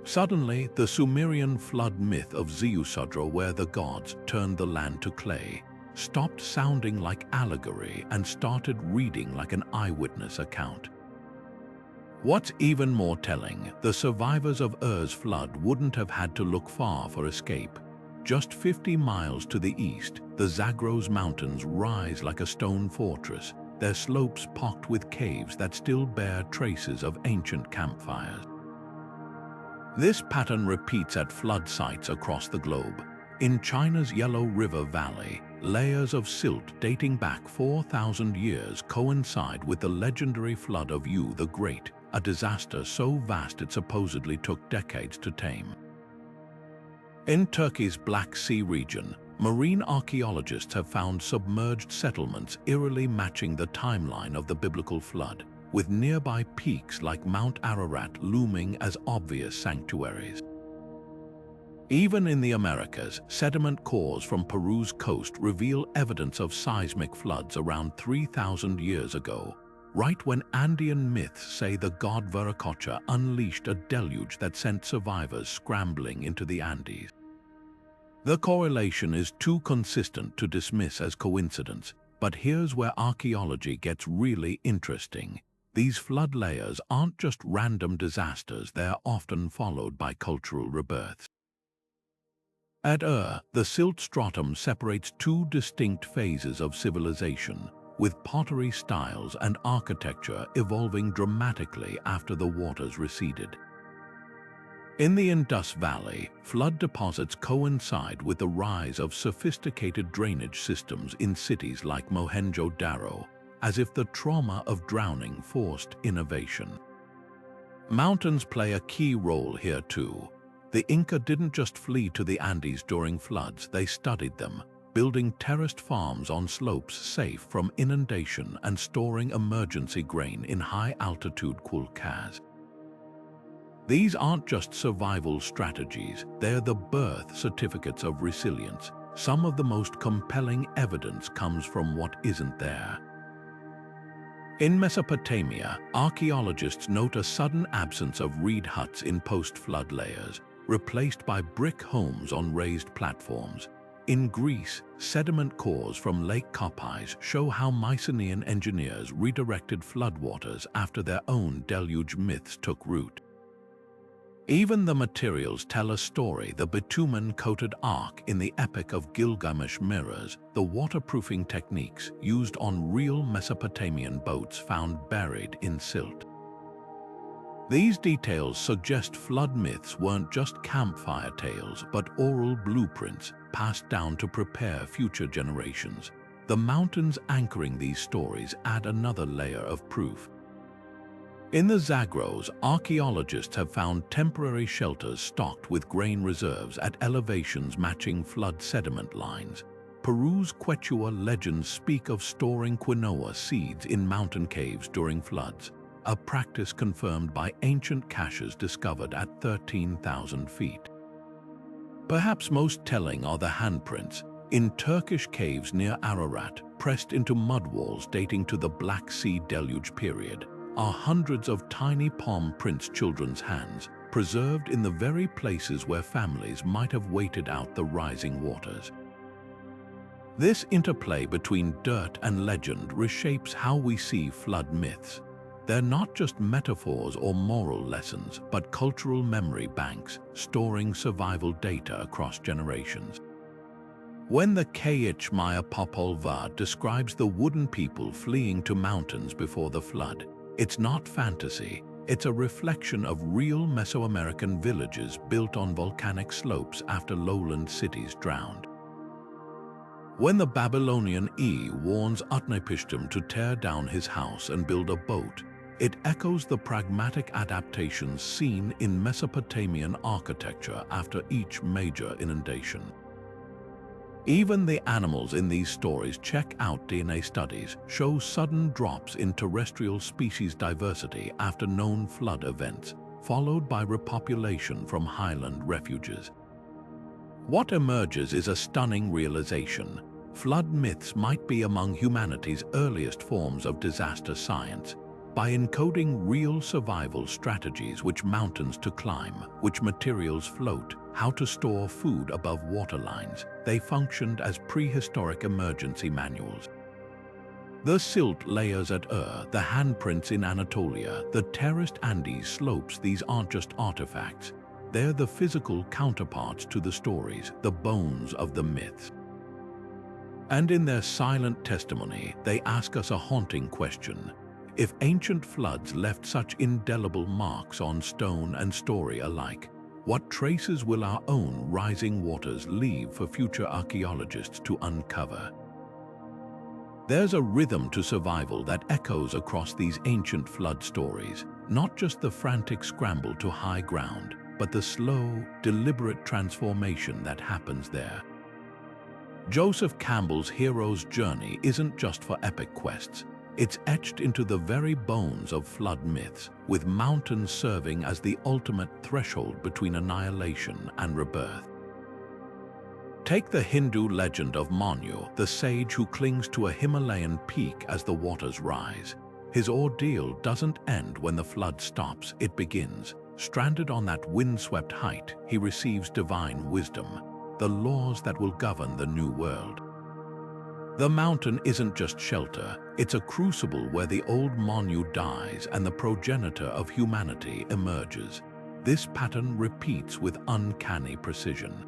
Suddenly, the Sumerian flood myth of Ziusudra, where the gods turned the land to clay, stopped sounding like allegory and started reading like an eyewitness account. What's even more telling, the survivors of Ur's flood wouldn't have had to look far for escape. Just 50 miles to the east, the Zagros Mountains rise like a stone fortress, their slopes pocked with caves that still bear traces of ancient campfires. This pattern repeats at flood sites across the globe. In China's Yellow River Valley, layers of silt dating back 4,000 years coincide with the legendary flood of Yu the Great, a disaster so vast it supposedly took decades to tame. In Turkey's Black Sea region, marine archaeologists have found submerged settlements eerily matching the timeline of the biblical flood, with nearby peaks like Mount Ararat looming as obvious sanctuaries. Even in the Americas, sediment cores from Peru's coast reveal evidence of seismic floods around 3,000 years ago, right when Andean myths say the god Viracocha unleashed a deluge that sent survivors scrambling into the Andes. The correlation is too consistent to dismiss as coincidence, but here's where archaeology gets really interesting. These flood layers aren't just random disasters, they're often followed by cultural rebirths. At the silt stratum separates two distinct phases of civilization, with pottery styles and architecture evolving dramatically after the waters receded. In the Indus Valley, flood deposits coincide with the rise of sophisticated drainage systems in cities like Mohenjo-Daro, as if the trauma of drowning forced innovation. Mountains play a key role here too. The Inca didn't just flee to the Andes during floods, they studied them, building terraced farms on slopes safe from inundation and storing emergency grain in high-altitude kulkas. These aren't just survival strategies, they're the birth certificates of resilience. Some of the most compelling evidence comes from what isn't there. In Mesopotamia, archaeologists note a sudden absence of reed huts in post-flood layers, replaced by brick homes on raised platforms. In Greece, sediment cores from Lake Copais show how Mycenaean engineers redirected floodwaters after their own deluge myths took root. Even the materials tell a story. The bitumen-coated ark in the Epic of Gilgamesh mirrors the waterproofing techniques used on real Mesopotamian boats found buried in silt. These details suggest flood myths weren't just campfire tales, but oral blueprints passed down to prepare future generations. The mountains anchoring these stories add another layer of proof. In the Zagros, archaeologists have found temporary shelters stocked with grain reserves at elevations matching flood sediment lines. Peru's Quechua legends speak of storing quinoa seeds in mountain caves during floods, a practice confirmed by ancient caches discovered at 13,000 feet. Perhaps most telling are the handprints. In Turkish caves near Ararat, pressed into mud walls dating to the Black Sea deluge period, are hundreds of tiny palm prints, children's hands, preserved in the very places where families might have waited out the rising waters. This interplay between dirt and legend reshapes how we see flood myths. They're not just metaphors or moral lessons, but cultural memory banks, storing survival data across generations. When the K.H. Maya Popolva describes the wooden people fleeing to mountains before the flood, it's not fantasy, it's a reflection of real Mesoamerican villages built on volcanic slopes after lowland cities drowned. When the Babylonian warns Utnapishtim to tear down his house and build a boat, it echoes the pragmatic adaptations seen in Mesopotamian architecture after each major inundation. Even the animals in these stories check out. DNA studies show sudden drops in terrestrial species diversity after known flood events, followed by repopulation from highland refuges. What emerges is a stunning realization. Flood myths might be among humanity's earliest forms of disaster science. By encoding real survival strategies, which mountains to climb, which materials float, how to store food above waterlines, they functioned as prehistoric emergency manuals. The silt layers at the handprints in Anatolia, the terraced Andes slopes, these aren't just artifacts. They're the physical counterparts to the stories, the bones of the myths. And in their silent testimony, they ask us a haunting question. If ancient floods left such indelible marks on stone and story alike, what traces will our own rising waters leave for future archaeologists to uncover? There's a rhythm to survival that echoes across these ancient flood stories, not just the frantic scramble to high ground, but the slow, deliberate transformation that happens there. Joseph Campbell's hero's journey isn't just for epic quests. It's etched into the very bones of flood myths, with mountains serving as the ultimate threshold between annihilation and rebirth. Take the Hindu legend of Manu, the sage who clings to a Himalayan peak as the waters rise. His ordeal doesn't end when the flood stops, it begins. Stranded on that windswept height, he receives divine wisdom, the laws that will govern the new world. The mountain isn't just shelter, it's a crucible where the old Manu dies and the progenitor of humanity emerges. This pattern repeats with uncanny precision.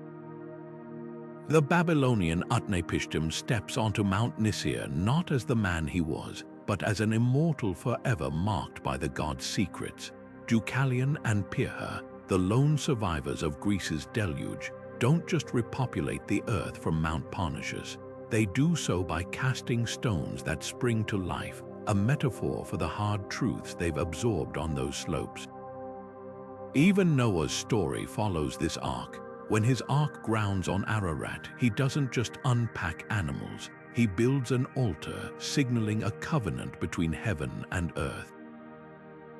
The Babylonian Utnapishtim steps onto Mount Nisir not as the man he was, but as an immortal forever marked by the god's secrets. Deucalion and Pirha, the lone survivors of Greece's deluge, don't just repopulate the earth from Mount Parnassus. They do so by casting stones that spring to life, a metaphor for the hard truths they've absorbed on those slopes. Even Noah's story follows this arc. When his ark grounds on Ararat, he doesn't just unpack animals, he builds an altar, signaling a covenant between heaven and earth.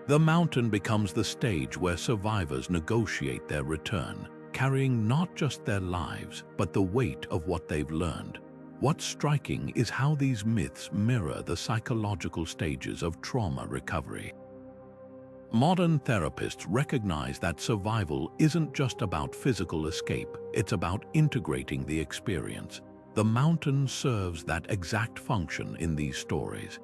The mountain becomes the stage where survivors negotiate their return, carrying not just their lives, but the weight of what they've learned. What's striking is how these myths mirror the psychological stages of trauma recovery. Modern therapists recognize that survival isn't just about physical escape, it's about integrating the experience. The mountain serves that exact function in these stories.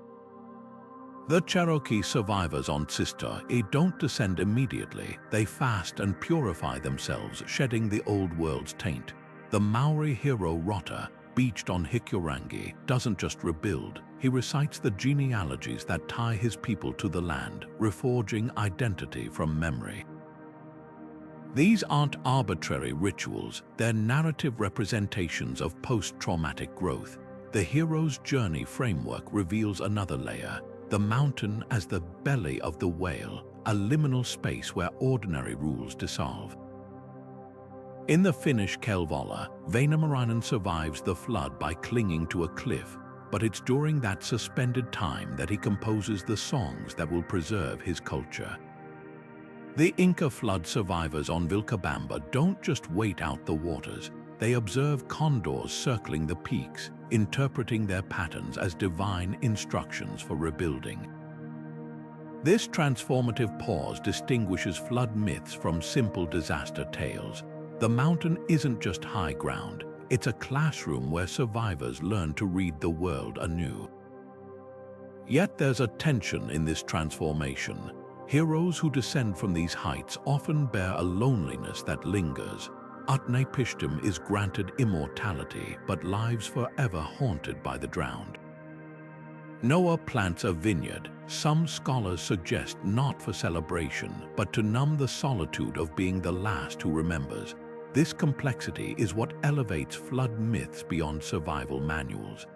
The Cherokee survivors on Sister don't descend immediately. They fast and purify themselves, shedding the old world's taint. The Maori hero Rota, beached on Hikurangi, doesn't just rebuild. He recites the genealogies that tie his people to the land, reforging identity from memory. These aren't arbitrary rituals, they're narrative representations of post-traumatic growth. The hero's journey framework reveals another layer, the mountain as the belly of the whale, a liminal space where ordinary rules dissolve. In the Finnish Kalevala, Väinämöinen survives the flood by clinging to a cliff, but it's during that suspended time that he composes the songs that will preserve his culture. The Inca flood survivors on Vilcabamba don't just wait out the waters, they observe condors circling the peaks, interpreting their patterns as divine instructions for rebuilding. This transformative pause distinguishes flood myths from simple disaster tales. The mountain isn't just high ground, it's a classroom where survivors learn to read the world anew. Yet there's a tension in this transformation. Heroes who descend from these heights often bear a loneliness that lingers. Utnapishtim is granted immortality, but lives forever haunted by the drowned. Noah plants a vineyard. Some scholars suggest not for celebration, but to numb the solitude of being the last who remembers. This complexity is what elevates flood myths beyond survival manuals.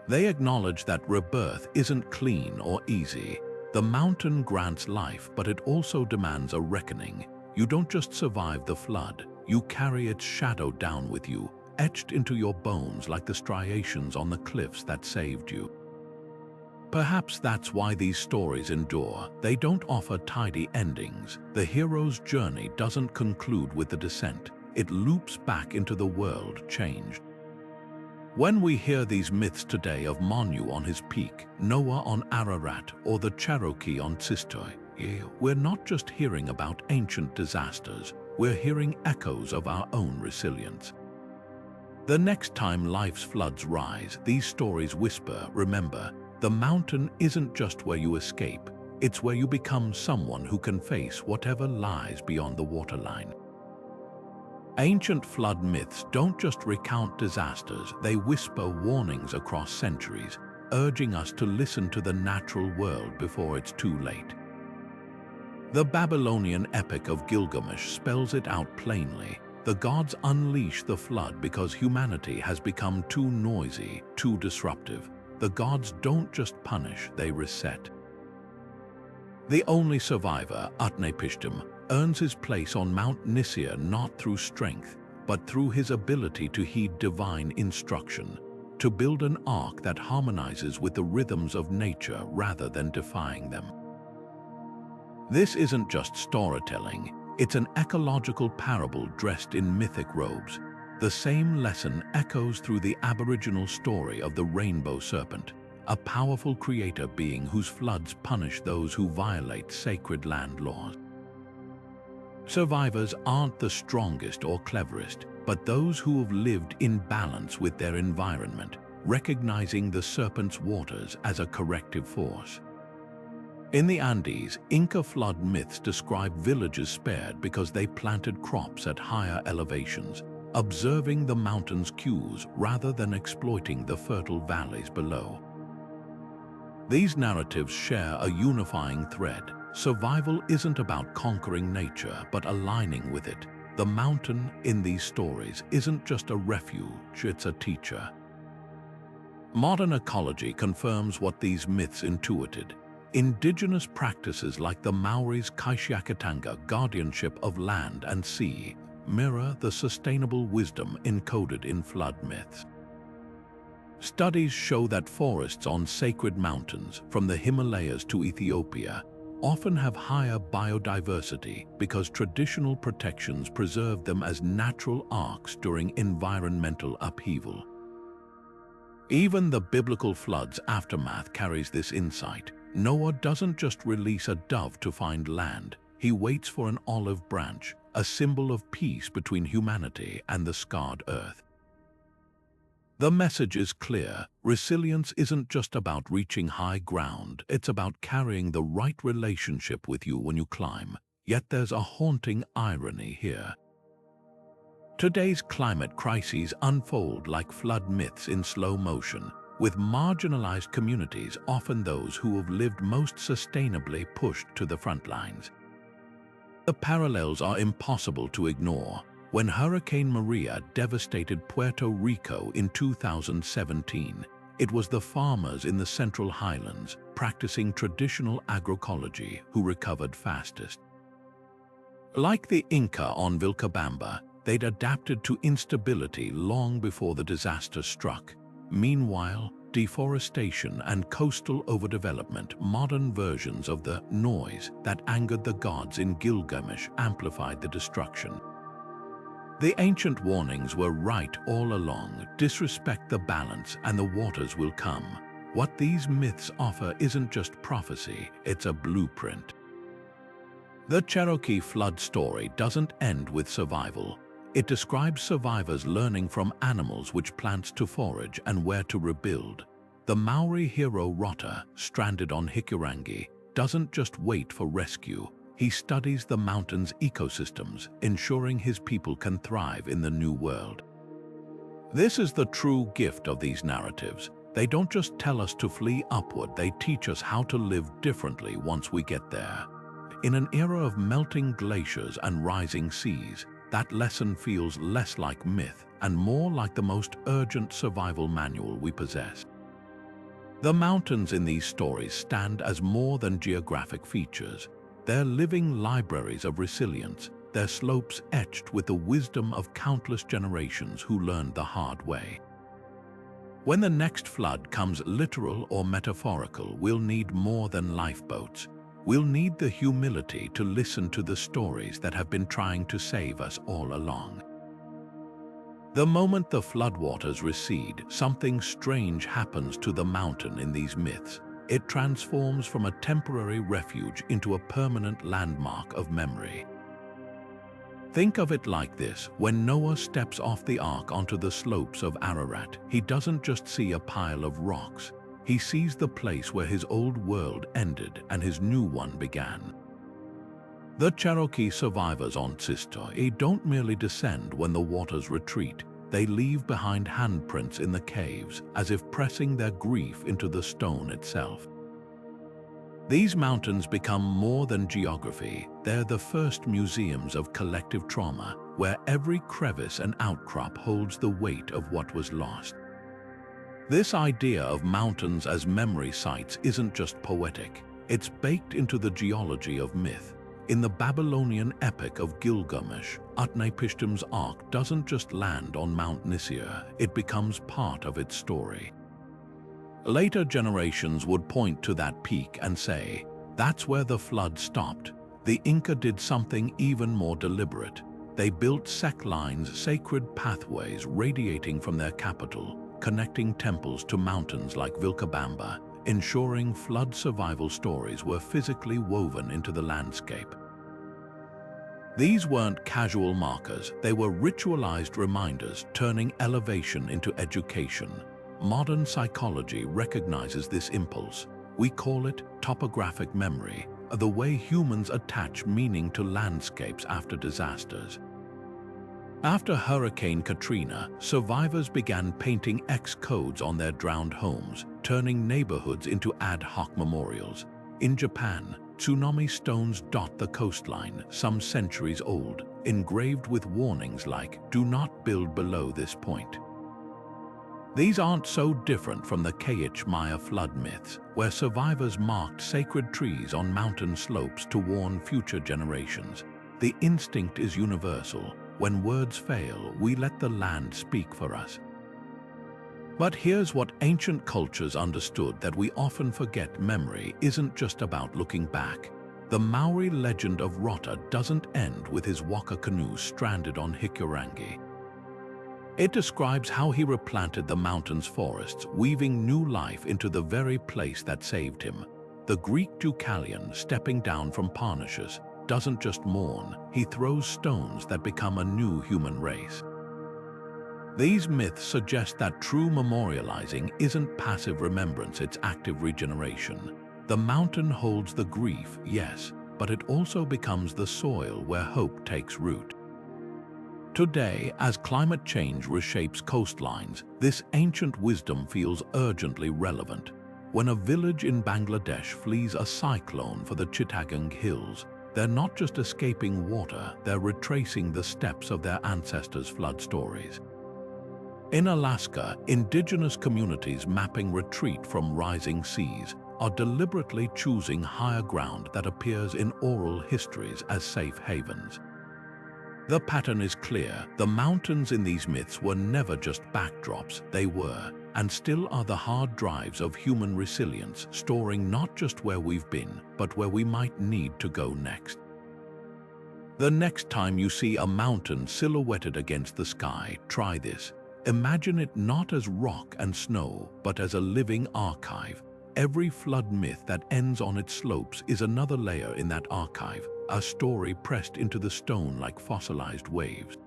They acknowledge that rebirth isn't clean or easy. The mountain grants life, but it also demands a reckoning. You don't just survive the flood, you carry its shadow down with you, etched into your bones like the striations on the cliffs that saved you. Perhaps that's why these stories endure. They don't offer tidy endings. The hero's journey doesn't conclude with the descent. It loops back into the world changed. When we hear these myths today of Manu on his peak, Noah on Ararat, or the Cherokee on Psyche, we're not just hearing about ancient disasters, we're hearing echoes of our own resilience. The next time life's floods rise, these stories whisper, remember, the mountain isn't just where you escape, it's where you become someone who can face whatever lies beyond the waterline. Ancient flood myths don't just recount disasters, they whisper warnings across centuries, urging us to listen to the natural world before it's too late. The Babylonian epic of Gilgamesh spells it out plainly. The gods unleash the flood because humanity has become too noisy, too disruptive. The gods don't just punish, they reset. The only survivor, Utnapishtim, earns his place on Mount Nisir not through strength, but through his ability to heed divine instruction, to build an ark that harmonizes with the rhythms of nature rather than defying them. This isn't just storytelling, it's an ecological parable dressed in mythic robes. The same lesson echoes through the Aboriginal story of the rainbow serpent, a powerful creator being whose floods punish those who violate sacred land laws. Survivors aren't the strongest or cleverest, but those who have lived in balance with their environment, recognizing the serpent's waters as a corrective force. In the Andes, Inca flood myths describe villages spared because they planted crops at higher elevations, observing the mountain's cues rather than exploiting the fertile valleys below. These narratives share a unifying thread. Survival isn't about conquering nature, but aligning with it. The mountain in these stories isn't just a refuge, it's a teacher. Modern ecology confirms what these myths intuited. Indigenous practices like the Maori's Kaishiakatanga guardianship of land and sea mirror the sustainable wisdom encoded in flood myths. Studies show that forests on sacred mountains, from the Himalayas to Ethiopia, often have higher biodiversity because traditional protections preserve them as natural arks during environmental upheaval. Even the biblical flood's aftermath carries this insight. Noah doesn't just release a dove to find land, he waits for an olive branch, a symbol of peace between humanity and the scarred earth. The message is clear. Resilience isn't just about reaching high ground, it's about carrying the right relationship with you when you climb. Yet there's a haunting irony here. Today's climate crises unfold like flood myths in slow motion, with marginalized communities, often those who have lived most sustainably, pushed to the front lines. The parallels are impossible to ignore. When Hurricane Maria devastated Puerto Rico in 2017, it was the farmers in the Central Highlands practicing traditional agroecology who recovered fastest. Like the Inca on Vilcabamba, they'd adapted to instability long before the disaster struck. Meanwhile, deforestation and coastal overdevelopment, modern versions of the noise that angered the gods in Gilgamesh, amplified the destruction. The ancient warnings were right all along. Disrespect the balance and the waters will come. What these myths offer isn't just prophecy, it's a blueprint. The Cherokee flood story doesn't end with survival. It describes survivors learning from animals which plants to forage and where to rebuild. The Maori hero Rota, stranded on Hikurangi, doesn't just wait for rescue. He studies the mountain's ecosystems, ensuring his people can thrive in the new world. This is the true gift of these narratives. They don't just tell us to flee upward, they teach us how to live differently once we get there. In an era of melting glaciers and rising seas, that lesson feels less like myth and more like the most urgent survival manual we possess. The mountains in these stories stand as more than geographic features. They're living libraries of resilience, their slopes etched with the wisdom of countless generations who learned the hard way. When the next flood comes, literal or metaphorical, we'll need more than lifeboats. We'll need the humility to listen to the stories that have been trying to save us all along. The moment the floodwaters recede, something strange happens to the mountain in these myths. It transforms from a temporary refuge into a permanent landmark of memory. Think of it like this: when Noah steps off the ark onto the slopes of Ararat, he doesn't just see a pile of rocks. He sees the place where his old world ended and his new one began. The Cherokee survivors on Psyche don't merely descend when the waters retreat. They leave behind handprints in the caves, as if pressing their grief into the stone itself. These mountains become more than geography. They're the first museums of collective trauma, where every crevice and outcrop holds the weight of what was lost. This idea of mountains as memory sites isn't just poetic. It's baked into the geology of myth. In the Babylonian epic of Gilgamesh, Utnapishtim's ark doesn't just land on Mount Nisir, it becomes part of its story. Later generations would point to that peak and say, that's where the flood stopped. The Inca did something even more deliberate. They built sect lines, sacred pathways radiating from their capital, connecting temples to mountains like Vilcabamba, ensuring flood survival stories were physically woven into the landscape. These weren't casual markers, they were ritualized reminders, turning elevation into education. Modern psychology recognizes this impulse. We call it topographic memory, the way humans attach meaning to landscapes after disasters. After Hurricane Katrina, survivors began painting X codes on their drowned homes, turning neighborhoods into ad hoc memorials. In Japan, tsunami stones dot the coastline, some centuries old, engraved with warnings like, "Do not build below this point." These aren't so different from the Kayich Maya flood myths, where survivors marked sacred trees on mountain slopes to warn future generations. The instinct is universal. When words fail, we let the land speak for us. But here's what ancient cultures understood that we often forget: memory isn't just about looking back. The Maori legend of Rota doesn't end with his waka canoe stranded on Hikurangi. It describes how he replanted the mountain's forests, weaving new life into the very place that saved him. The Greek Deucalion, stepping down from Parnassus, doesn't just mourn, he throws stones that become a new human race. These myths suggest that true memorializing isn't passive remembrance, it's active regeneration. The mountain holds the grief, yes, but it also becomes the soil where hope takes root. Today, as climate change reshapes coastlines, this ancient wisdom feels urgently relevant. When a village in Bangladesh flees a cyclone for the Chittagong Hills, they're not just escaping water, they're retracing the steps of their ancestors' flood stories. In Alaska, indigenous communities mapping retreat from rising seas are deliberately choosing higher ground that appears in oral histories as safe havens. The pattern is clear. The mountains in these myths were never just backdrops, they were, and still are, the hard drives of human resilience, storing not just where we've been, but where we might need to go next. The next time you see a mountain silhouetted against the sky, try this. Imagine it not as rock and snow, but as a living archive. Every flood myth that ends on its slopes is another layer in that archive, a story pressed into the stone like fossilized waves.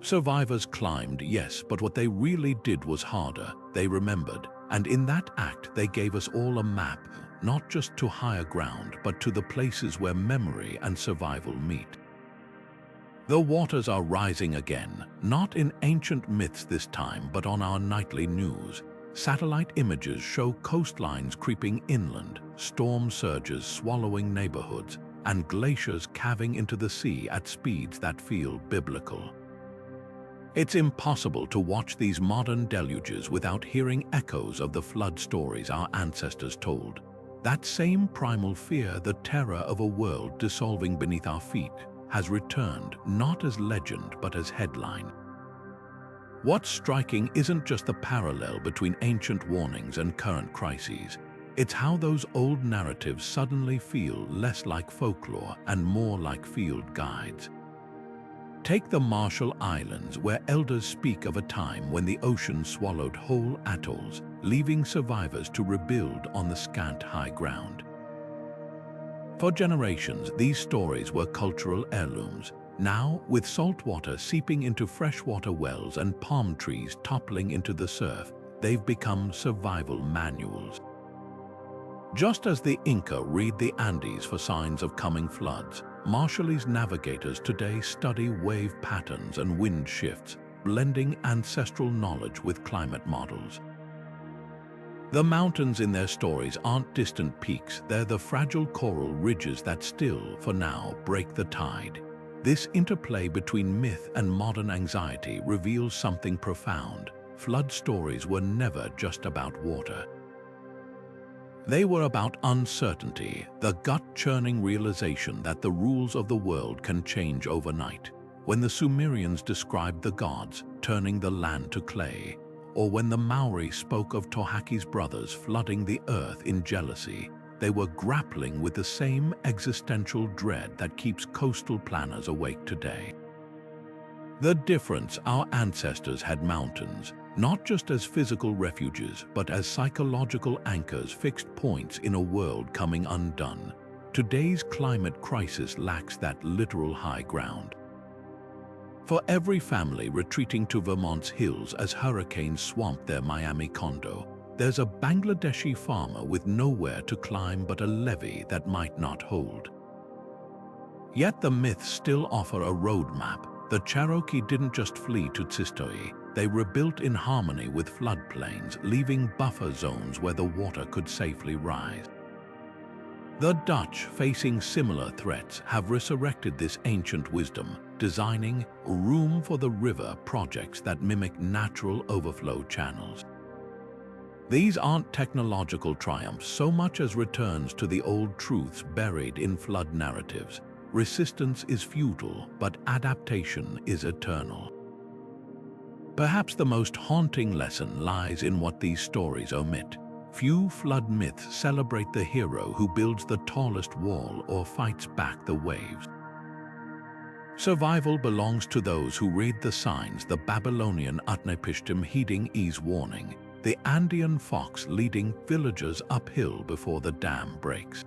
Survivors climbed, yes, but what they really did was harder. They remembered, and in that act they gave us all a map, not just to higher ground, but to the places where memory and survival meet. The waters are rising again, not in ancient myths this time, but on our nightly news. Satellite images show coastlines creeping inland, storm surges swallowing neighborhoods, and glaciers calving into the sea at speeds that feel biblical. It's impossible to watch these modern deluges without hearing echoes of the flood stories our ancestors told. That same primal fear, the terror of a world dissolving beneath our feet, has returned, not as legend but as headline. What's striking isn't just the parallel between ancient warnings and current crises. It's how those old narratives suddenly feel less like folklore and more like field guides. Take the Marshall Islands, where elders speak of a time when the ocean swallowed whole atolls, leaving survivors to rebuild on the scant high ground. For generations, these stories were cultural heirlooms. Now, with salt water seeping into freshwater wells and palm trees toppling into the surf, they've become survival manuals. Just as the Inca read the Andes for signs of coming floods, Marshallese navigators today study wave patterns and wind shifts, blending ancestral knowledge with climate models. The mountains in their stories aren't distant peaks, they're the fragile coral ridges that still, for now, break the tide. This interplay between myth and modern anxiety reveals something profound. Flood stories were never just about water. They were about uncertainty, the gut-churning realization that the rules of the world can change overnight. When the Sumerians described the gods turning the land to clay, or when the Maori spoke of Tohaki's brothers flooding the earth in jealousy, they were grappling with the same existential dread that keeps coastal planners awake today. The difference: our ancestors had mountains, not just as physical refuges, but as psychological anchors, fixed points in a world coming undone. Today's climate crisis lacks that literal high ground. For every family retreating to Vermont's hills as hurricanes swamp their Miami condo, there's a Bangladeshi farmer with nowhere to climb but a levee that might not hold. Yet the myths still offer a roadmap. The Cherokee didn't just flee to Tsistoi, they rebuilt in harmony with floodplains, leaving buffer zones where the water could safely rise. The Dutch, facing similar threats, have resurrected this ancient wisdom, designing room for the river projects that mimic natural overflow channels. These aren't technological triumphs so much as returns to the old truths buried in flood narratives. Resistance is futile, but adaptation is eternal. Perhaps the most haunting lesson lies in what these stories omit. Few flood myths celebrate the hero who builds the tallest wall or fights back the waves. Survival belongs to those who read the signs, the Babylonian Utnapishtim heeding E's warning, the Andean fox leading villagers uphill before the dam breaks.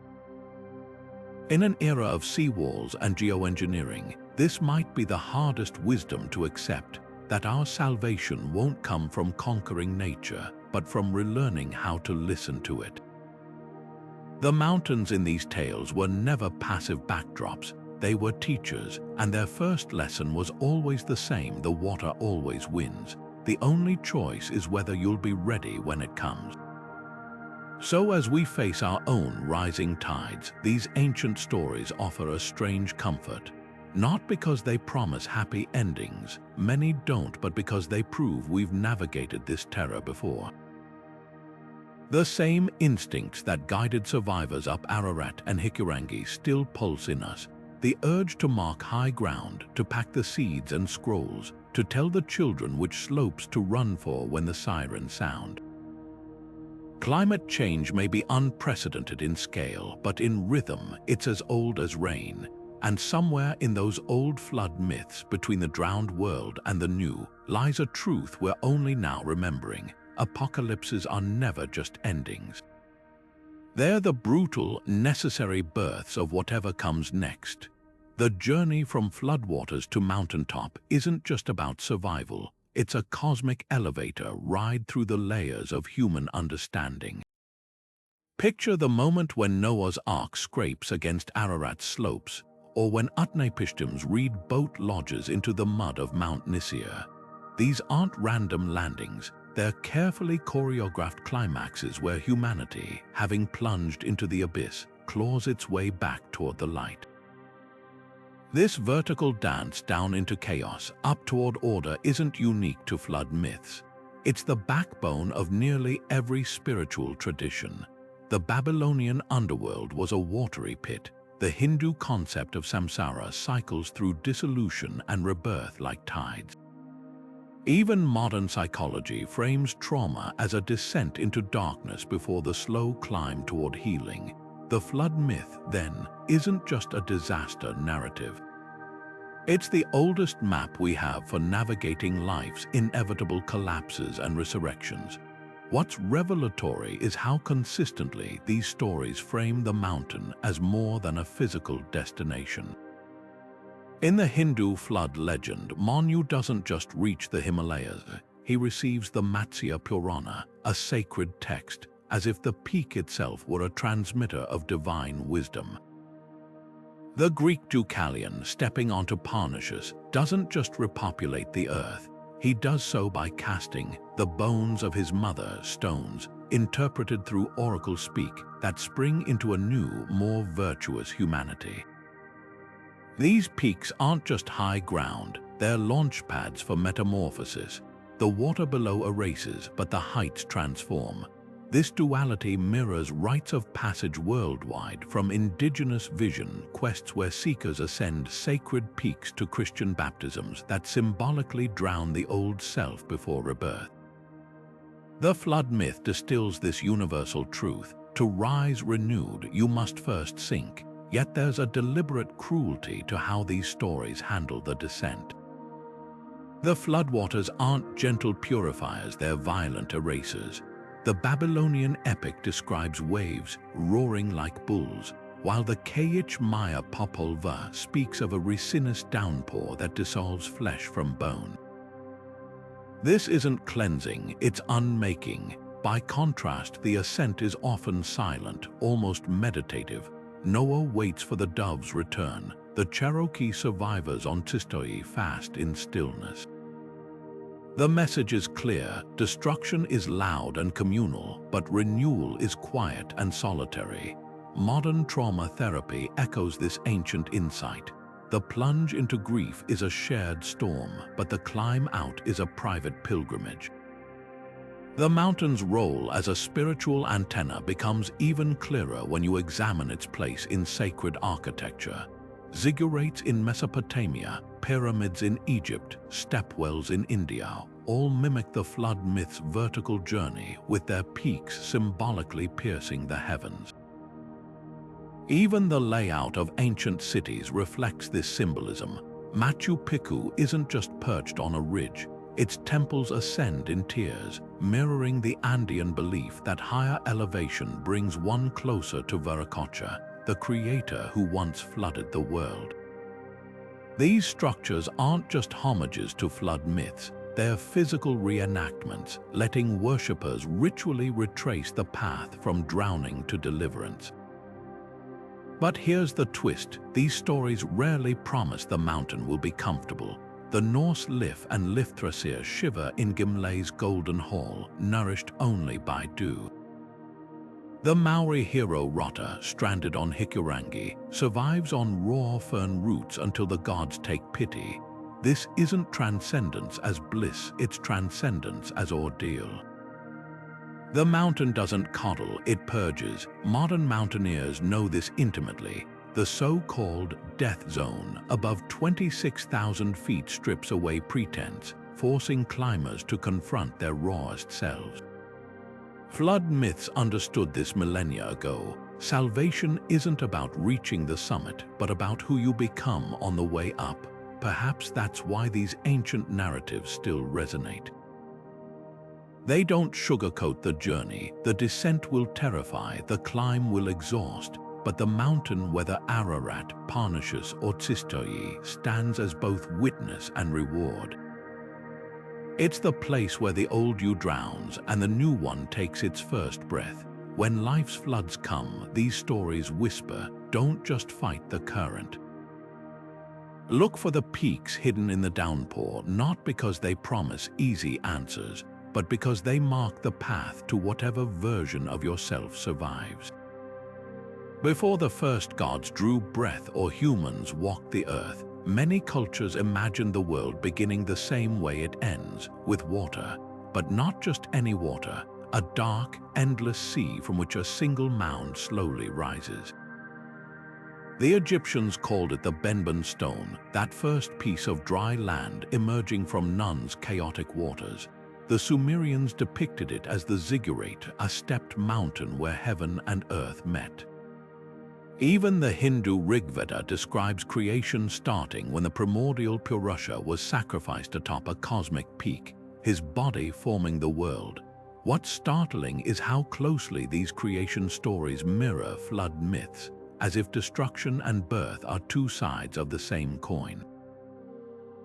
In an era of seawalls and geoengineering, this might be the hardest wisdom to accept, that our salvation won't come from conquering nature, but from relearning how to listen to it. The mountains in these tales were never passive backdrops, they were teachers, and their first lesson was always the same: the water always wins. The only choice is whether you'll be ready when it comes. So as we face our own rising tides, these ancient stories offer a strange comfort. Not because they promise happy endings, many don't, but because they prove we've navigated this terror before. The same instincts that guided survivors up Ararat and Hikurangi still pulse in us. The urge to mark high ground, to pack the seeds and scrolls, to tell the children which slopes to run for when the sirens sound. Climate change may be unprecedented in scale, but in rhythm it's as old as rain. And somewhere in those old flood myths, between the drowned world and the new, lies a truth we're only now remembering. Apocalypses are never just endings. They're the brutal, necessary births of whatever comes next. The journey from floodwaters to mountaintop isn't just about survival. It's a cosmic elevator ride through the layers of human understanding. Picture the moment when Noah's Ark scrapes against Ararat's slopes, or when Utnapishtims read boat lodges into the mud of Mount Nisir. These aren't random landings, they're carefully choreographed climaxes where humanity, having plunged into the abyss, claws its way back toward the light. This vertical dance down into chaos, up toward order, isn't unique to flood myths. It's the backbone of nearly every spiritual tradition. The Babylonian underworld was a watery pit. The Hindu concept of samsara cycles through dissolution and rebirth like tides. Even modern psychology frames trauma as a descent into darkness before the slow climb toward healing. The flood myth, then, isn't just a disaster narrative. It's the oldest map we have for navigating life's inevitable collapses and resurrections. What's revelatory is how consistently these stories frame the mountain as more than a physical destination. In the Hindu flood legend, Manu doesn't just reach the Himalayas, he receives the Matsya Purana, a sacred text, as if the peak itself were a transmitter of divine wisdom. The Greek Deucalion, stepping onto Parnassus, doesn't just repopulate the earth, he does so by casting the bones of his mother stones, interpreted through oracle speak, that spring into a new, more virtuous humanity. These peaks aren't just high ground, they're launch pads for metamorphosis. The water below erases, but the heights transform. This duality mirrors rites of passage worldwide, from indigenous vision quests where seekers ascend sacred peaks to Christian baptisms that symbolically drown the old self before rebirth. The flood myth distills this universal truth: to rise renewed, you must first sink. Yet there's a deliberate cruelty to how these stories handle the descent. The floodwaters aren't gentle purifiers, they're violent erasers. The Babylonian epic describes waves roaring like bulls, while the Kayich Maya Popolvuh speaks of a resinous downpour that dissolves flesh from bone. This isn't cleansing, it's unmaking. By contrast, the ascent is often silent, almost meditative. Noah waits for the dove's return. The Cherokee survivors on Tsistoy fast in stillness. The message is clear: destruction is loud and communal, but renewal is quiet and solitary. Modern trauma therapy echoes this ancient insight. The plunge into grief is a shared storm, but the climb out is a private pilgrimage. The mountain's role as a spiritual antenna becomes even clearer when you examine its place in sacred architecture. Ziggurats in Mesopotamia, pyramids in Egypt, stepwells in India, all mimic the flood myth's vertical journey, with their peaks symbolically piercing the heavens. Even the layout of ancient cities reflects this symbolism. Machu Picchu isn't just perched on a ridge, its temples ascend in tiers, mirroring the Andean belief that higher elevation brings one closer to Viracocha, the creator who once flooded the world. These structures aren't just homages to flood myths, they're physical reenactments, letting worshippers ritually retrace the path from drowning to deliverance. But here's the twist: these stories rarely promise the mountain will be comfortable. The Norse Lif and Lifthrasir shiver in Gimle's golden hall, nourished only by dew. The Maori hero Rota, stranded on Hikurangi, survives on raw fern roots until the gods take pity. This isn't transcendence as bliss, it's transcendence as ordeal. The mountain doesn't coddle, it purges. Modern mountaineers know this intimately. The so-called death zone above 26,000 feet strips away pretense, forcing climbers to confront their rawest selves. Flood myths understood this millennia ago. Salvation isn't about reaching the summit, but about who you become on the way up. Perhaps that's why these ancient narratives still resonate. They don't sugarcoat the journey. The descent will terrify, the climb will exhaust, but the mountain, whether Ararat, Parnassus, or Tsistoy, stands as both witness and reward. It's the place where the old you drowns and the new one takes its first breath. When life's floods come, these stories whisper, don't just fight the current. Look for the peaks hidden in the downpour, not because they promise easy answers, but because they mark the path to whatever version of yourself survives. Before the first gods drew breath or humans walked the earth, many cultures imagined the world beginning the same way it ends, with water. But not just any water, a dark, endless sea from which a single mound slowly rises. The Egyptians called it the Benben stone, that first piece of dry land emerging from Nun's chaotic waters. The Sumerians depicted it as the ziggurat, a stepped mountain where heaven and earth met. Even the Hindu Rigveda describes creation starting when the primordial Purusha was sacrificed atop a cosmic peak, his body forming the world. What's startling is how closely these creation stories mirror flood myths, as if destruction and birth are two sides of the same coin.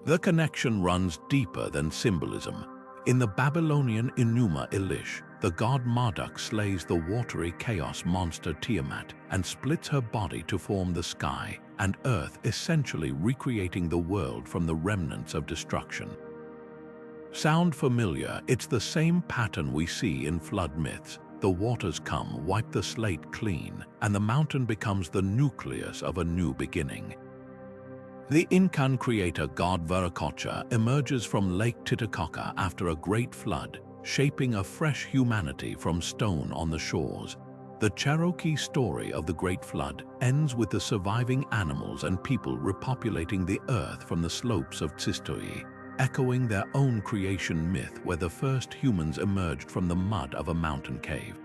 The connection runs deeper than symbolism. In the Babylonian Enuma Elish, the god Marduk slays the watery chaos monster Tiamat and splits her body to form the sky and earth, essentially recreating the world from the remnants of destruction. Sound familiar? It's the same pattern we see in flood myths. The waters come, wipe the slate clean, and the mountain becomes the nucleus of a new beginning. The Incan creator god Viracocha emerges from Lake Titicaca after a great flood, shaping a fresh humanity from stone on the shores. The Cherokee story of the Great Flood ends with the surviving animals and people repopulating the earth from the slopes of Tsistoy, echoing their own creation myth where the first humans emerged from the mud of a mountain cave.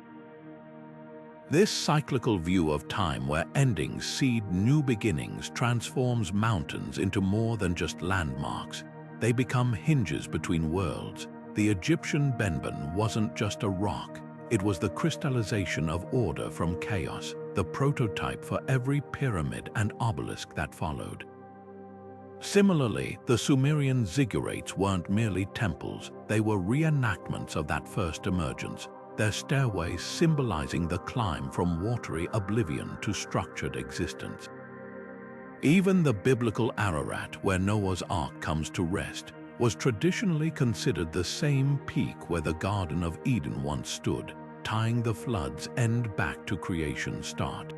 This cyclical view of time where endings seed new beginnings transforms mountains into more than just landmarks. They become hinges between worlds. The Egyptian Benben wasn't just a rock, it was the crystallization of order from chaos, the prototype for every pyramid and obelisk that followed. Similarly, the Sumerian ziggurats weren't merely temples, they were reenactments of that first emergence, their stairways symbolizing the climb from watery oblivion to structured existence. Even the biblical Ararat, where Noah's Ark comes to rest, was traditionally considered the same peak where the Garden of Eden once stood, tying the flood's end back to creation's start.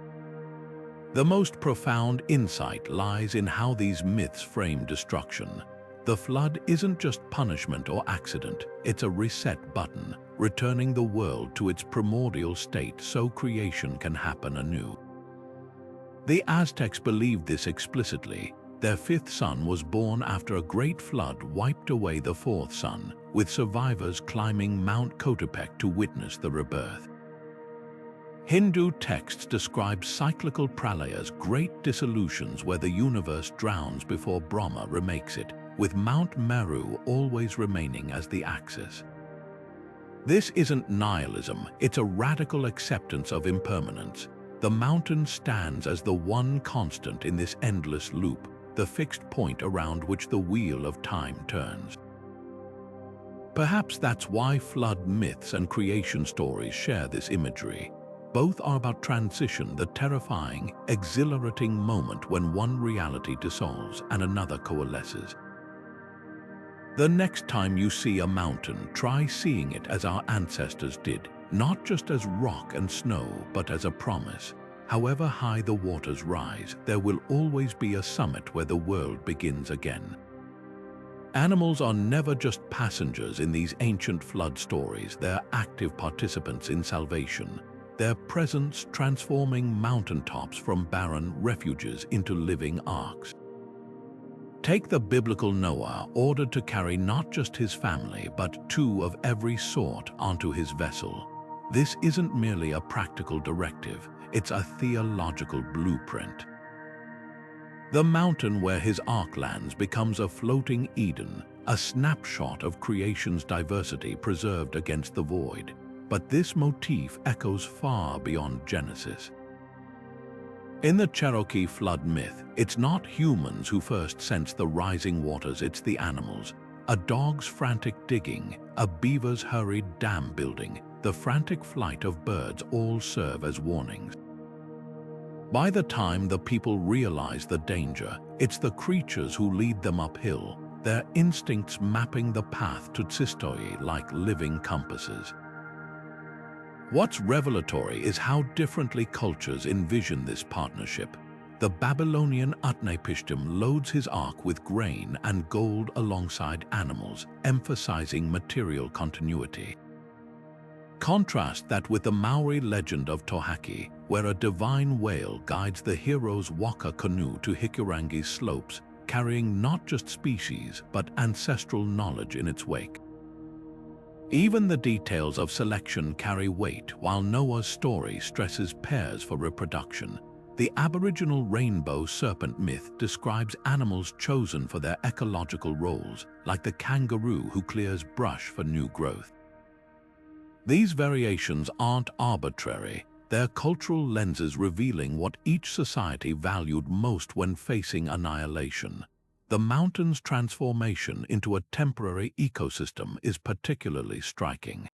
The most profound insight lies in how these myths frame destruction. The flood isn't just punishment or accident, it's a reset button, returning the world to its primordial state so creation can happen anew. The Aztecs believed this explicitly. Their fifth son was born after a great flood wiped away the fourth son, with survivors climbing Mount Coatepec to witness the rebirth. Hindu texts describe cyclical pralayas, great dissolutions where the universe drowns before Brahma remakes it, with Mount Meru always remaining as the axis. This isn't nihilism, it's a radical acceptance of impermanence. The mountain stands as the one constant in this endless loop, the fixed point around which the wheel of time turns. Perhaps that's why flood myths and creation stories share this imagery. Both are about transition, the terrifying, exhilarating moment when one reality dissolves and another coalesces. The next time you see a mountain, try seeing it as our ancestors did, not just as rock and snow, but as a promise. However high the waters rise, there will always be a summit where the world begins again. Animals are never just passengers in these ancient flood stories, they're active participants in salvation, their presence transforming mountaintops from barren refuges into living arks. Take the biblical Noah, ordered to carry not just his family, but two of every sort onto his vessel. This isn't merely a practical directive, it's a theological blueprint. The mountain where his ark lands becomes a floating Eden, a snapshot of creation's diversity preserved against the void. But this motif echoes far beyond Genesis. In the Cherokee flood myth, it's not humans who first sense the rising waters, it's the animals. A dog's frantic digging, a beaver's hurried dam building, the frantic flight of birds all serve as warnings. By the time the people realize the danger, it's the creatures who lead them uphill, their instincts mapping the path to Tsistoy like living compasses. What's revelatory is how differently cultures envision this partnership. The Babylonian Utnapishtim loads his ark with grain and gold alongside animals, emphasizing material continuity. Contrast that with the Maori legend of Tohaki, where a divine whale guides the hero's waka canoe to Hikurangi's slopes, carrying not just species but ancestral knowledge in its wake. Even the details of selection carry weight, while Noah's story stresses pairs for reproduction. The Aboriginal rainbow serpent myth describes animals chosen for their ecological roles, like the kangaroo who clears brush for new growth. These variations aren't arbitrary. They're cultural lenses revealing what each society valued most when facing annihilation. The mountain's transformation into a temporary ecosystem is particularly striking.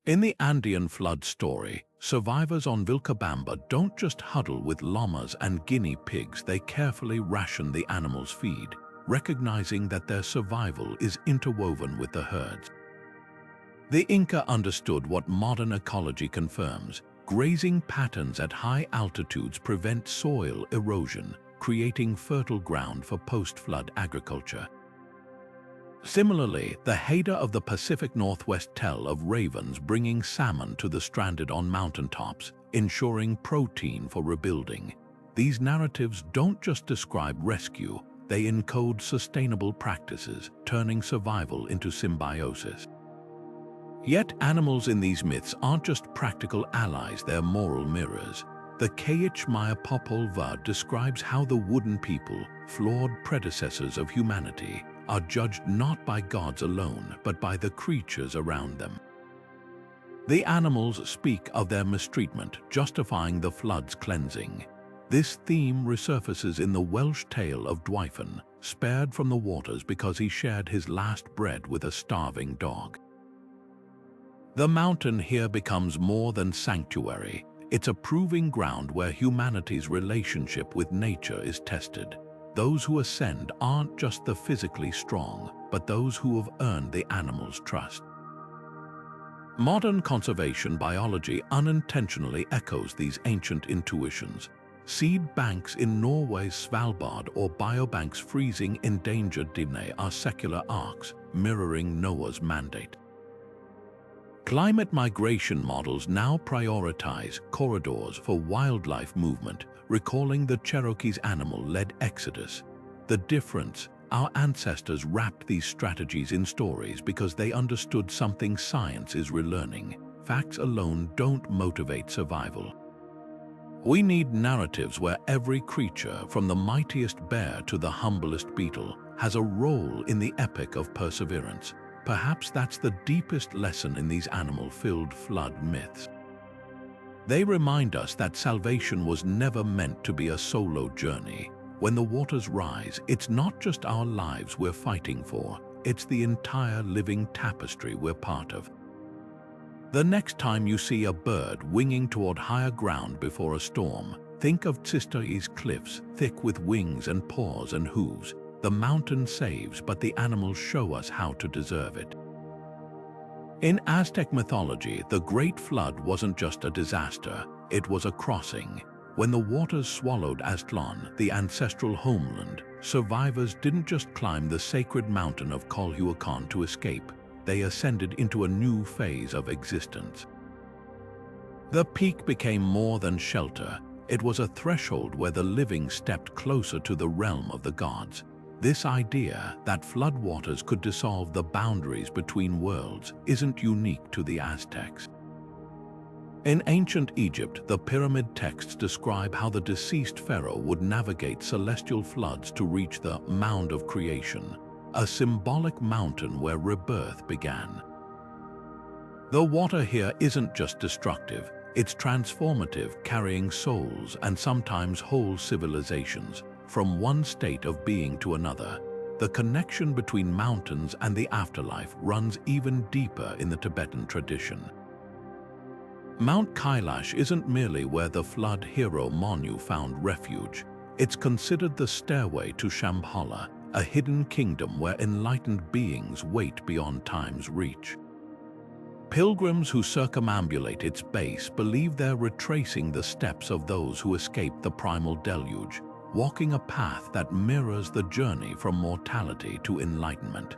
In the Andean flood story, survivors on Vilcabamba don't just huddle with llamas and guinea pigs, they carefully ration the animals' feed, recognizing that their survival is interwoven with the herds. The Inca understood what modern ecology confirms. Grazing patterns at high altitudes prevent soil erosion, creating fertile ground for post-flood agriculture. Similarly, the Haida of the Pacific Northwest tell of ravens bringing salmon to the stranded on mountaintops, ensuring protein for rebuilding. These narratives don't just describe rescue, they encode sustainable practices, turning survival into symbiosis. Yet animals in these myths aren't just practical allies, they're moral mirrors. The Kayich Maya Popol Vuh describes how the wooden people, flawed predecessors of humanity, are judged not by gods alone, but by the creatures around them. The animals speak of their mistreatment, justifying the flood's cleansing. This theme resurfaces in the Welsh tale of Dwyfyn, spared from the waters because he shared his last bread with a starving dog. The mountain here becomes more than sanctuary. It's a proving ground where humanity's relationship with nature is tested. Those who ascend aren't just the physically strong, but those who have earned the animals' trust. Modern conservation biology unintentionally echoes these ancient intuitions. Seed banks in Norway's Svalbard or biobanks freezing endangered Dimne are secular arcs, mirroring Noah's mandate. Climate migration models now prioritize corridors for wildlife movement, recalling the Cherokee's animal-led exodus. The difference: our ancestors wrapped these strategies in stories because they understood something science is relearning. Facts alone don't motivate survival. We need narratives where every creature, from the mightiest bear to the humblest beetle, has a role in the epic of perseverance. Perhaps that's the deepest lesson in these animal-filled flood myths. They remind us that salvation was never meant to be a solo journey. When the waters rise, it's not just our lives we're fighting for, it's the entire living tapestry we're part of. The next time you see a bird winging toward higher ground before a storm, think of Tsistoi's cliffs, thick with wings and paws and hooves. The mountain saves, but the animals show us how to deserve it. In Aztec mythology, the Great Flood wasn't just a disaster, it was a crossing. When the waters swallowed Aztlan, the ancestral homeland, survivors didn't just climb the sacred mountain of Colhuacan to escape, they ascended into a new phase of existence. The peak became more than shelter, it was a threshold where the living stepped closer to the realm of the gods. This idea that floodwaters could dissolve the boundaries between worlds isn't unique to the Aztecs. In ancient Egypt, the pyramid texts describe how the deceased pharaoh would navigate celestial floods to reach the Mound of Creation, a symbolic mountain where rebirth began. The water here isn't just destructive, it's transformative, carrying souls and sometimes whole civilizations from one state of being to another. The connection between mountains and the afterlife runs even deeper in the Tibetan tradition. Mount Kailash isn't merely where the flood hero Manu found refuge. It's considered the stairway to Shambhala, a hidden kingdom where enlightened beings wait beyond time's reach. Pilgrims who circumambulate its base believe they're retracing the steps of those who escaped the primal deluge, walking a path that mirrors the journey from mortality to enlightenment.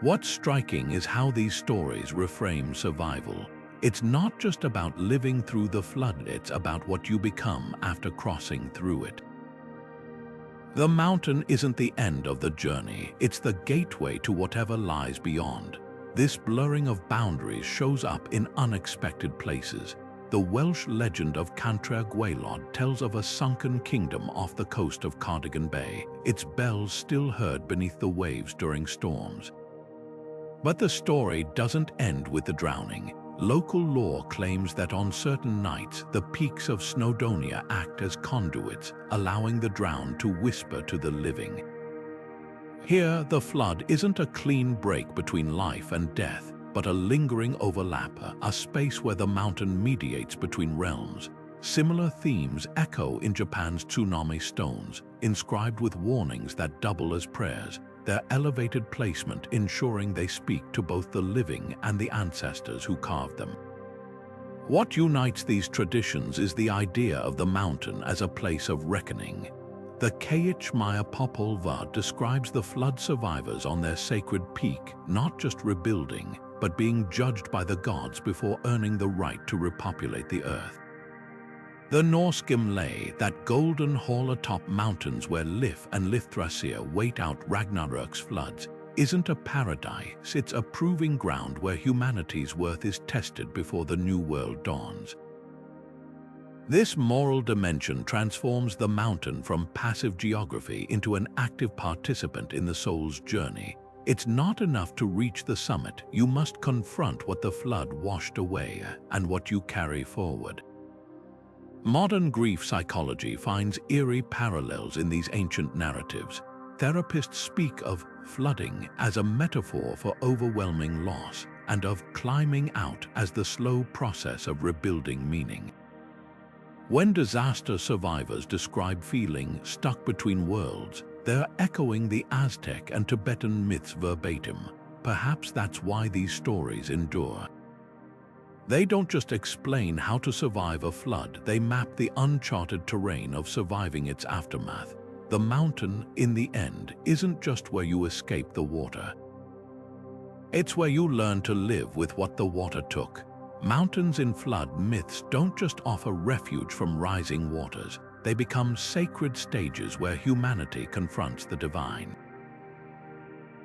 What's striking is how these stories reframe survival. It's not just about living through the flood, it's about what you become after crossing through it. The mountain isn't the end of the journey, it's the gateway to whatever lies beyond. This blurring of boundaries shows up in unexpected places. the Welsh legend of Cantre'r Gwaelod tells of a sunken kingdom off the coast of Cardigan Bay, its bells still heard beneath the waves during storms. But the story doesn't end with the drowning. Local lore claims that on certain nights, the peaks of Snowdonia act as conduits, allowing the drowned to whisper to the living. Here, the flood isn't a clean break between life and death, but a lingering overlap, a space where the mountain mediates between realms. Similar themes echo in Japan's tsunami stones, inscribed with warnings that double as prayers, their elevated placement ensuring they speak to both the living and the ancestors who carved them. What unites these traditions is the idea of the mountain as a place of reckoning. The Kayich Maya Popolva describes the flood survivors on their sacred peak, not just rebuilding, but being judged by the gods before earning the right to repopulate the earth. The Norse Gimle, that golden hall atop mountains where Lif and Lifthrasir wait out Ragnarok's floods, isn't a paradise, it's a proving ground where humanity's worth is tested before the new world dawns. This moral dimension transforms the mountain from passive geography into an active participant in the soul's journey. It's not enough to reach the summit, you must confront what the flood washed away and what you carry forward. Modern grief psychology finds eerie parallels in these ancient narratives. Therapists speak of flooding as a metaphor for overwhelming loss and of climbing out as the slow process of rebuilding meaning. When disaster survivors describe feeling stuck between worlds, they're echoing the Aztec and Tibetan myths verbatim. Perhaps that's why these stories endure. They don't just explain how to survive a flood, they map the uncharted terrain of surviving its aftermath. The mountain, in the end, isn't just where you escape the water. It's where you learn to live with what the water took. Mountains in flood myths don't just offer refuge from rising waters, they become sacred stages where humanity confronts the divine.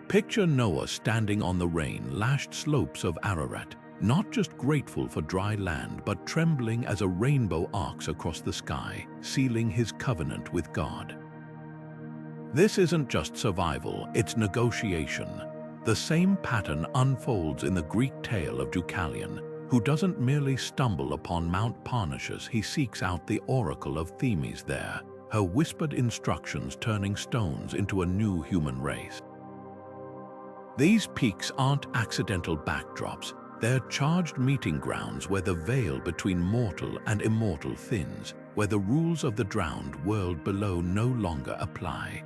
Picture Noah standing on the rain-lashed slopes of Ararat, not just grateful for dry land but trembling as a rainbow arcs across the sky, sealing his covenant with God. This isn't just survival, it's negotiation. The same pattern unfolds in the Greek tale of Deucalion, who doesn't merely stumble upon Mount Parnassus, he seeks out the oracle of Themis there, her whispered instructions turning stones into a new human race. These peaks aren't accidental backdrops, they're charged meeting grounds where the veil between mortal and immortal thins, where the rules of the drowned world below no longer apply.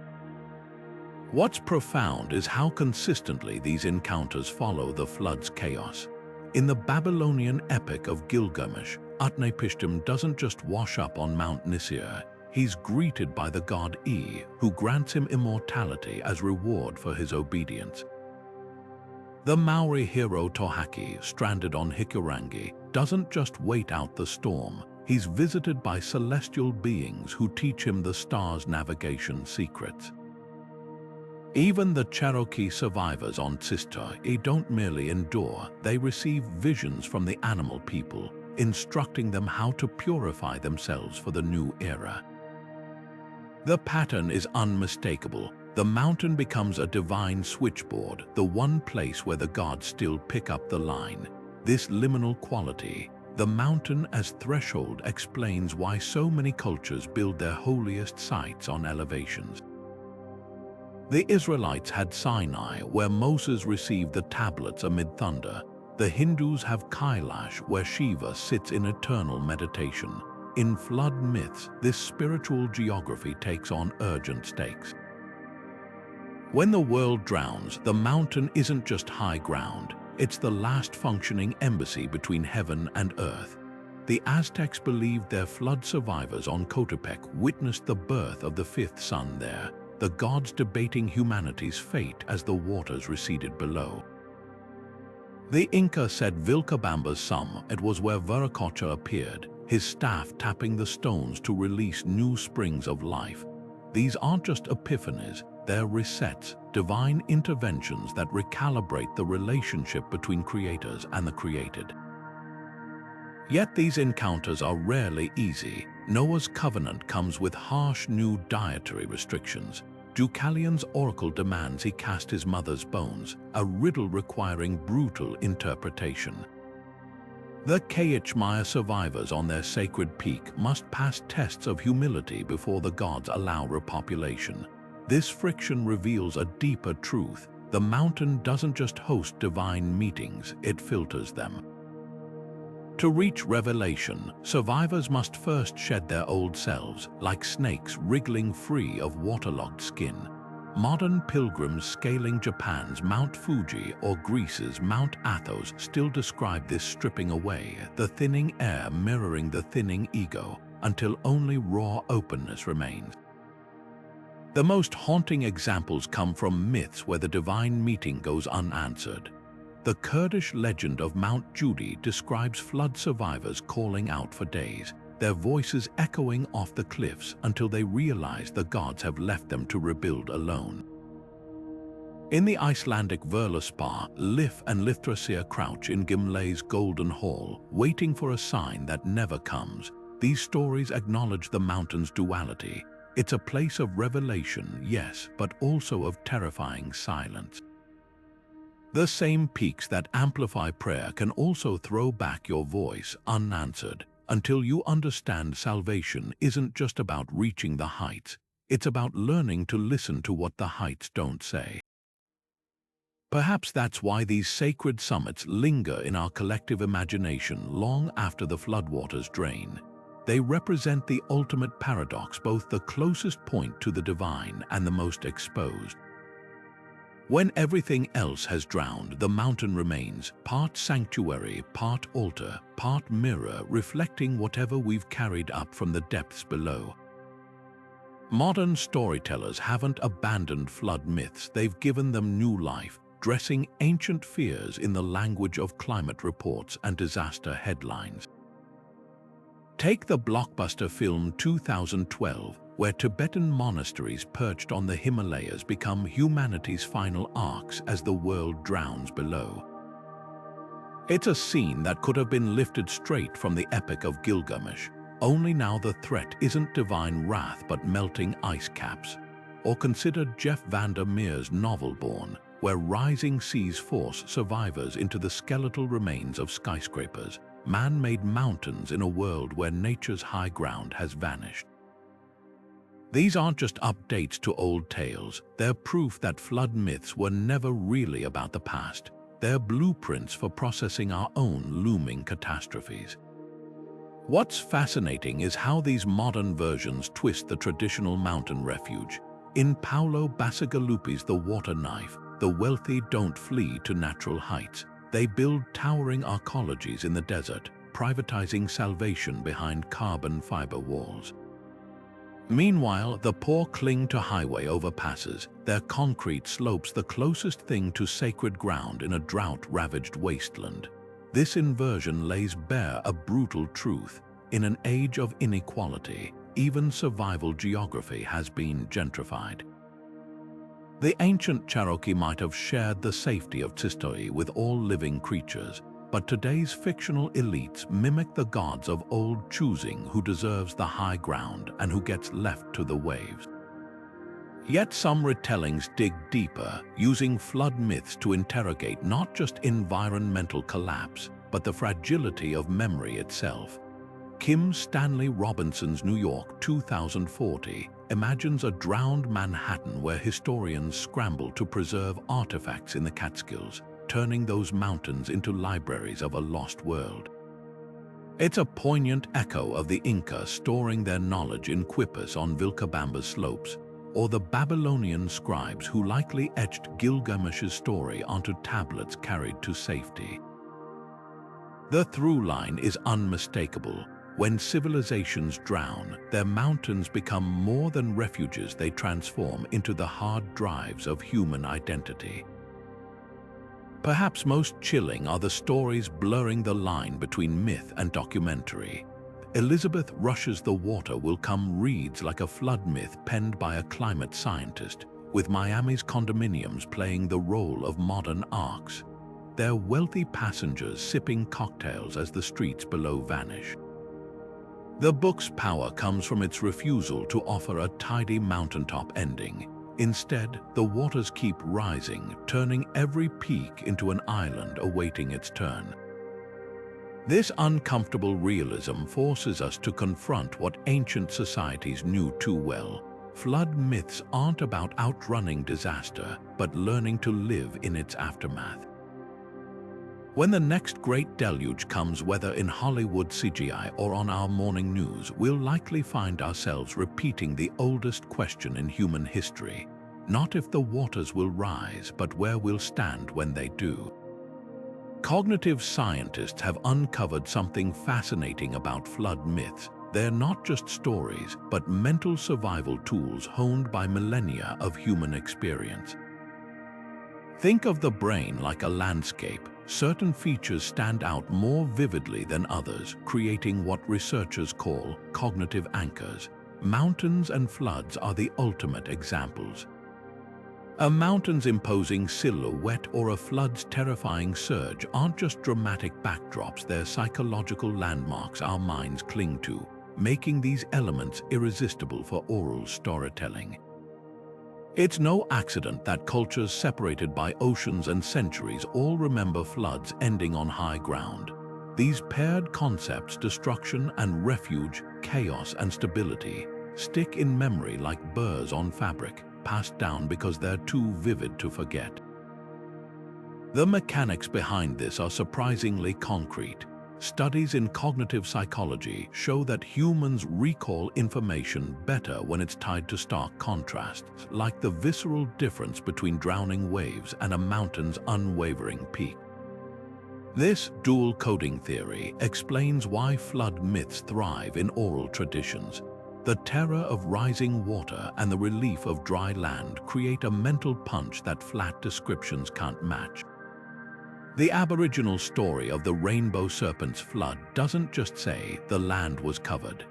What's profound is how consistently these encounters follow the flood's chaos. In the Babylonian epic of Gilgamesh, Utnapishtim doesn't just wash up on Mount Nisir, he's greeted by the god E, who grants him immortality as reward for his obedience. The Maori hero Tohaki, stranded on Hikurangi, doesn't just wait out the storm, he's visited by celestial beings who teach him the stars' navigation secrets. Even the Cherokee survivors on Tsistoi don't merely endure, they receive visions from the animal people, instructing them how to purify themselves for the new era. The pattern is unmistakable. The mountain becomes a divine switchboard, the one place where the gods still pick up the line. This liminal quality, the mountain as threshold, explains why so many cultures build their holiest sites on elevations. The Israelites had Sinai, where Moses received the tablets amid thunder. The Hindus have Kailash, where Shiva sits in eternal meditation. In flood myths, this spiritual geography takes on urgent stakes. When the world drowns, the mountain isn't just high ground, it's the last functioning embassy between heaven and earth. The Aztecs believed their flood survivors on Coatepec witnessed the birth of the fifth sun there, the gods debating humanity's fate as the waters receded below. The Inca said Vilcabamba's sum, it was where Viracocha appeared, his staff tapping the stones to release new springs of life. These aren't just epiphanies, they're resets, divine interventions that recalibrate the relationship between creators and the created. Yet these encounters are rarely easy. Noah's covenant comes with harsh new dietary restrictions. Deucalion's oracle demands he cast his mother's bones, a riddle requiring brutal interpretation. The K'ch'maya survivors on their sacred peak must pass tests of humility before the gods allow repopulation. This friction reveals a deeper truth. The mountain doesn't just host divine meetings, it filters them. To reach revelation, survivors must first shed their old selves, like snakes wriggling free of waterlogged skin. Modern pilgrims scaling Japan's Mount Fuji or Greece's Mount Athos still describe this stripping away, the thinning air mirroring the thinning ego, until only raw openness remains. The most haunting examples come from myths where the divine meeting goes unanswered. The Kurdish legend of Mount Judy describes flood survivors calling out for days, their voices echoing off the cliffs until they realize the gods have left them to rebuild alone. In the Icelandic Völuspá, Lif and Lifthrasir crouch in Gimle's Golden Hall, waiting for a sign that never comes. These stories acknowledge the mountain's duality. It's a place of revelation, yes, but also of terrifying silence. The same peaks that amplify prayer can also throw back your voice unanswered, until you understand salvation isn't just about reaching the heights, it's about learning to listen to what the heights don't say. Perhaps that's why these sacred summits linger in our collective imagination long after the floodwaters drain. They represent the ultimate paradox, both the closest point to the divine and the most exposed. When everything else has drowned, the mountain remains, part sanctuary, part altar, part mirror, reflecting whatever we've carried up from the depths below. Modern storytellers haven't abandoned flood myths, they've given them new life, dressing ancient fears in the language of climate reports and disaster headlines. Take the blockbuster film 2012, where Tibetan monasteries perched on the Himalayas become humanity's final arcs as the world drowns below. It's a scene that could have been lifted straight from the Epic of Gilgamesh, only now the threat isn't divine wrath but melting ice caps. Or consider Jeff Vandermeer's novel Born, where rising seas force survivors into the skeletal remains of skyscrapers, man-made mountains in a world where nature's high ground has vanished. These aren't just updates to old tales, they're proof that flood myths were never really about the past. They're blueprints for processing our own looming catastrophes. What's fascinating is how these modern versions twist the traditional mountain refuge. In Paolo Bacigalupi's The Water Knife, the wealthy don't flee to natural heights. They build towering arcologies in the desert, privatizing salvation behind carbon fiber walls. Meanwhile, the poor cling to highway overpasses, their concrete slopes the closest thing to sacred ground in a drought-ravaged wasteland. This inversion lays bare a brutal truth. In an age of inequality, even survival geography has been gentrified. The ancient Cherokee might have shared the safety of Tsistoi with all living creatures, but today's fictional elites mimic the gods of old, choosing who deserves the high ground and who gets left to the waves. Yet some retellings dig deeper, using flood myths to interrogate not just environmental collapse, but the fragility of memory itself. Kim Stanley Robinson's New York 2040 imagines a drowned Manhattan where historians scramble to preserve artifacts in the Catskills, turning those mountains into libraries of a lost world. It's a poignant echo of the Inca storing their knowledge in quippers on Vilcabamba's slopes, or the Babylonian scribes who likely etched Gilgamesh's story onto tablets carried to safety. The through line is unmistakable. When civilizations drown, their mountains become more than refuges, they transform into the hard drives of human identity. Perhaps most chilling are the stories blurring the line between myth and documentary. Elizabeth Rush's The Water Will Come reads like a flood myth penned by a climate scientist, with Miami's condominiums playing the role of modern arcs. their wealthy passengers sipping cocktails as the streets below vanish. The book's power comes from its refusal to offer a tidy mountaintop ending. Instead, the waters keep rising, turning every peak into an island awaiting its turn. This uncomfortable realism forces us to confront what ancient societies knew too well. Flood myths aren't about outrunning disaster, but learning to live in its aftermath. When the next great deluge comes, whether in Hollywood CGI or on our morning news, we'll likely find ourselves repeating the oldest question in human history. Not if the waters will rise, but where we'll stand when they do. Cognitive scientists have uncovered something fascinating about flood myths. They're not just stories, but mental survival tools honed by millennia of human experience. Think of the brain like a landscape. Certain features stand out more vividly than others, creating what researchers call cognitive anchors. Mountains and floods are the ultimate examples. A mountain's imposing silhouette or a flood's terrifying surge aren't just dramatic backdrops, they're psychological landmarks our minds cling to, making these elements irresistible for oral storytelling. It's no accident that cultures separated by oceans and centuries all remember floods ending on high ground. These paired concepts, destruction and refuge, chaos and stability, stick in memory like burrs on fabric, passed down because they're too vivid to forget. The mechanics behind this are surprisingly concrete. Studies in cognitive psychology show that humans recall information better when it's tied to stark contrasts, like the visceral difference between drowning waves and a mountain's unwavering peak. This dual coding theory explains why flood myths thrive in oral traditions. The terror of rising water and the relief of dry land create a mental punch that flat descriptions can't match. The Aboriginal story of the rainbow serpent's flood doesn't just say the land was covered.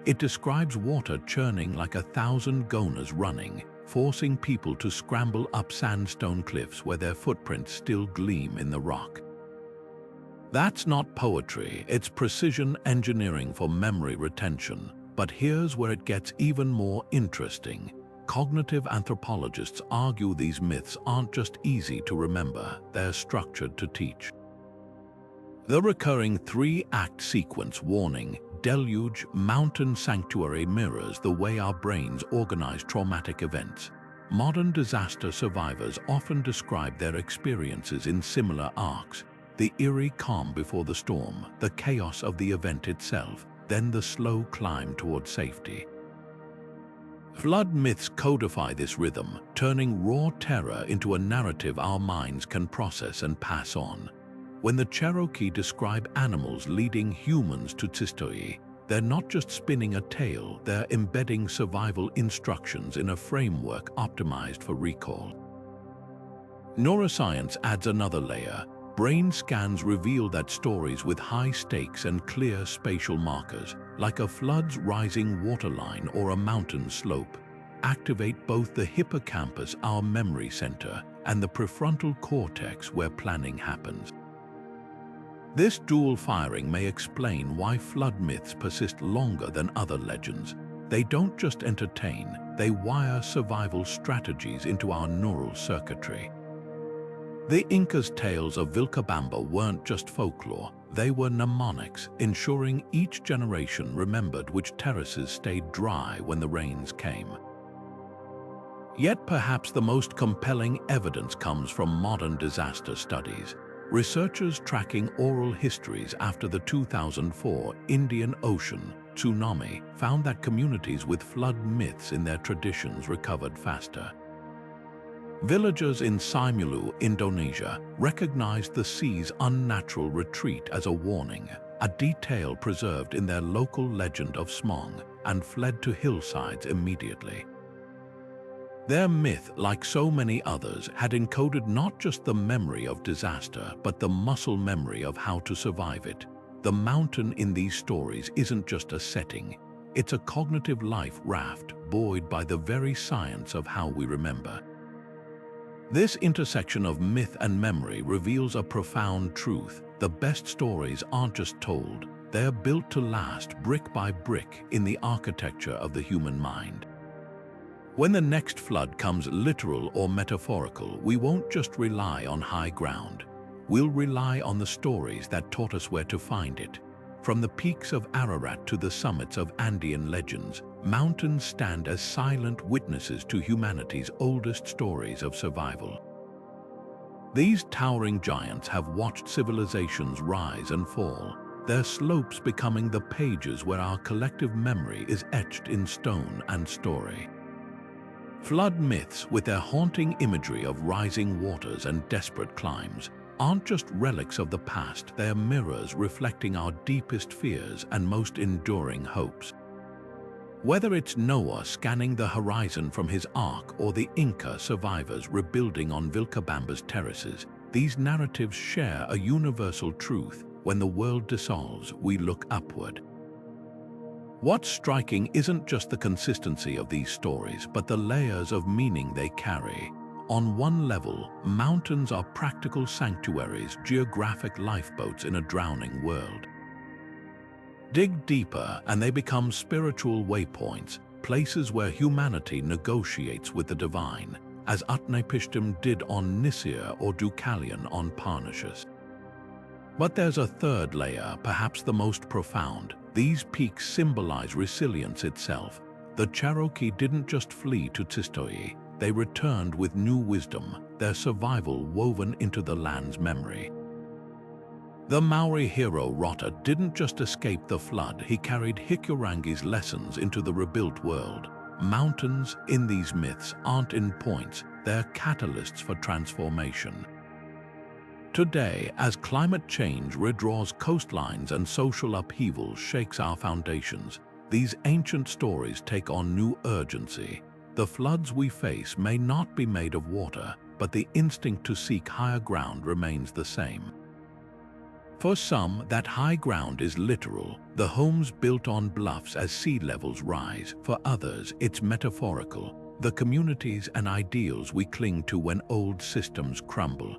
It describes water churning like 1,000 gonas running, forcing people to scramble up sandstone cliffs where their footprints still gleam in the rock. That's not poetry, it's precision engineering for memory retention. But here's where it gets even more interesting. Cognitive anthropologists argue these myths aren't just easy to remember, they're structured to teach. The recurring 3-act sequence warning, deluge, mountain sanctuary mirrors the way our brains organize traumatic events. Modern disaster survivors often describe their experiences in similar arcs: the eerie calm before the storm, the chaos of the event itself, then the slow climb toward safety. Flood myths codify this rhythm, turning raw terror into a narrative our minds can process and pass on. When the Cherokee describe animals leading humans to Tsistoi, they're not just spinning a tale, they're embedding survival instructions in a framework optimized for recall. Neuroscience adds another layer. Brain scans reveal that stories with high stakes and clear spatial markers, like a flood's rising waterline or a mountain slope, activate both the hippocampus, our memory center, and the prefrontal cortex where planning happens. This dual firing may explain why flood myths persist longer than other legends. They don't just entertain, they wire survival strategies into our neural circuitry. The Inca's tales of Vilcabamba weren't just folklore, they were mnemonics, ensuring each generation remembered which terraces stayed dry when the rains came. Yet perhaps the most compelling evidence comes from modern disaster studies. Researchers tracking oral histories after the 2004 Indian Ocean tsunami found that communities with flood myths in their traditions recovered faster. Villagers in Simulu, Indonesia, recognized the sea's unnatural retreat as a warning, a detail preserved in their local legend of Smong, and fled to hillsides immediately. Their myth, like so many others, had encoded not just the memory of disaster, but the muscle memory of how to survive it. The mountain in these stories isn't just a setting, it's a cognitive life raft buoyed by the very science of how we remember. This intersection of myth and memory reveals a profound truth. The best stories aren't just told, they're built to last brick by brick in the architecture of the human mind. When the next flood comes literal or metaphorical, we won't just rely on high ground. We'll rely on the stories that taught us where to find it. From the peaks of Ararat to the summits of Andean legends, mountains stand as silent witnesses to humanity's oldest stories of survival. These towering giants have watched civilizations rise and fall, their slopes becoming the pages where our collective memory is etched in stone and story. Flood myths, with their haunting imagery of rising waters and desperate climbs, aren't just relics of the past, they are mirrors reflecting our deepest fears and most enduring hopes. Whether it's Noah scanning the horizon from his ark or the Inca survivors rebuilding on Vilcabamba's terraces, these narratives share a universal truth: when the world dissolves, we look upward. What's striking isn't just the consistency of these stories, but the layers of meaning they carry. On one level, mountains are practical sanctuaries, geographic lifeboats in a drowning world. Dig deeper and they become spiritual waypoints, places where humanity negotiates with the divine, as Utnapishtim did on Nisir or Deucalion on Parnassus. But there's a third layer, perhaps the most profound. These peaks symbolize resilience itself. The Cherokee didn't just flee to Tsistoy, they returned with new wisdom, their survival woven into the land's memory. The Maori hero Rota didn't just escape the flood, he carried Hikurangi's lessons into the rebuilt world. Mountains in these myths aren't endpoints, they're catalysts for transformation. Today, as climate change redraws coastlines and social upheaval shakes our foundations, these ancient stories take on new urgency. The floods we face may not be made of water, but the instinct to seek higher ground remains the same. For some, that high ground is literal, the homes built on bluffs as sea levels rise. For others, it's metaphorical, the communities and ideals we cling to when old systems crumble.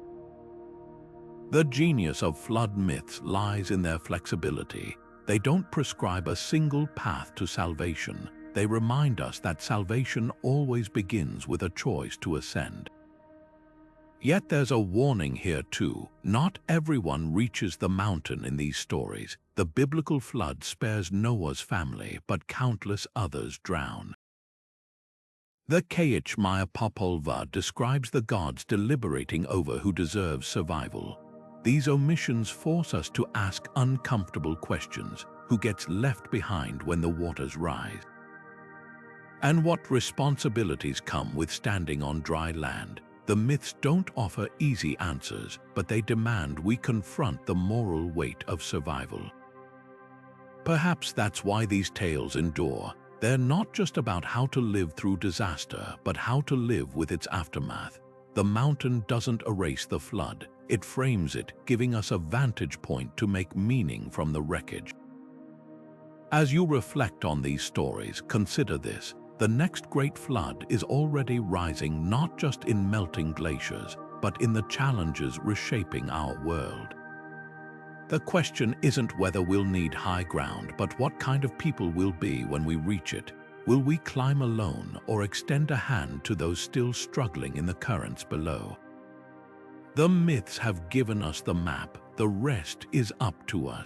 The genius of flood myths lies in their flexibility. They don't prescribe a single path to salvation. They remind us that salvation always begins with a choice to ascend. Yet there's a warning here too. Not everyone reaches the mountain in these stories. The biblical flood spares Noah's family, but countless others drown. The Kayich Maya Popolva describes the gods deliberating over who deserves survival. These omissions force us to ask uncomfortable questions. Who gets left behind when the waters rise? And what responsibilities come with standing on dry land? The myths don't offer easy answers, but they demand we confront the moral weight of survival. Perhaps that's why these tales endure. They're not just about how to live through disaster, but how to live with its aftermath. The mountain doesn't erase the flood, it frames it, giving us a vantage point to make meaning from the wreckage. As you reflect on these stories, consider this. The next great flood is already rising, not just in melting glaciers, but in the challenges reshaping our world. The question isn't whether we'll need high ground, but what kind of people we'll be when we reach it. Will we climb alone or extend a hand to those still struggling in the currents below? The myths have given us the map, the rest is up to us.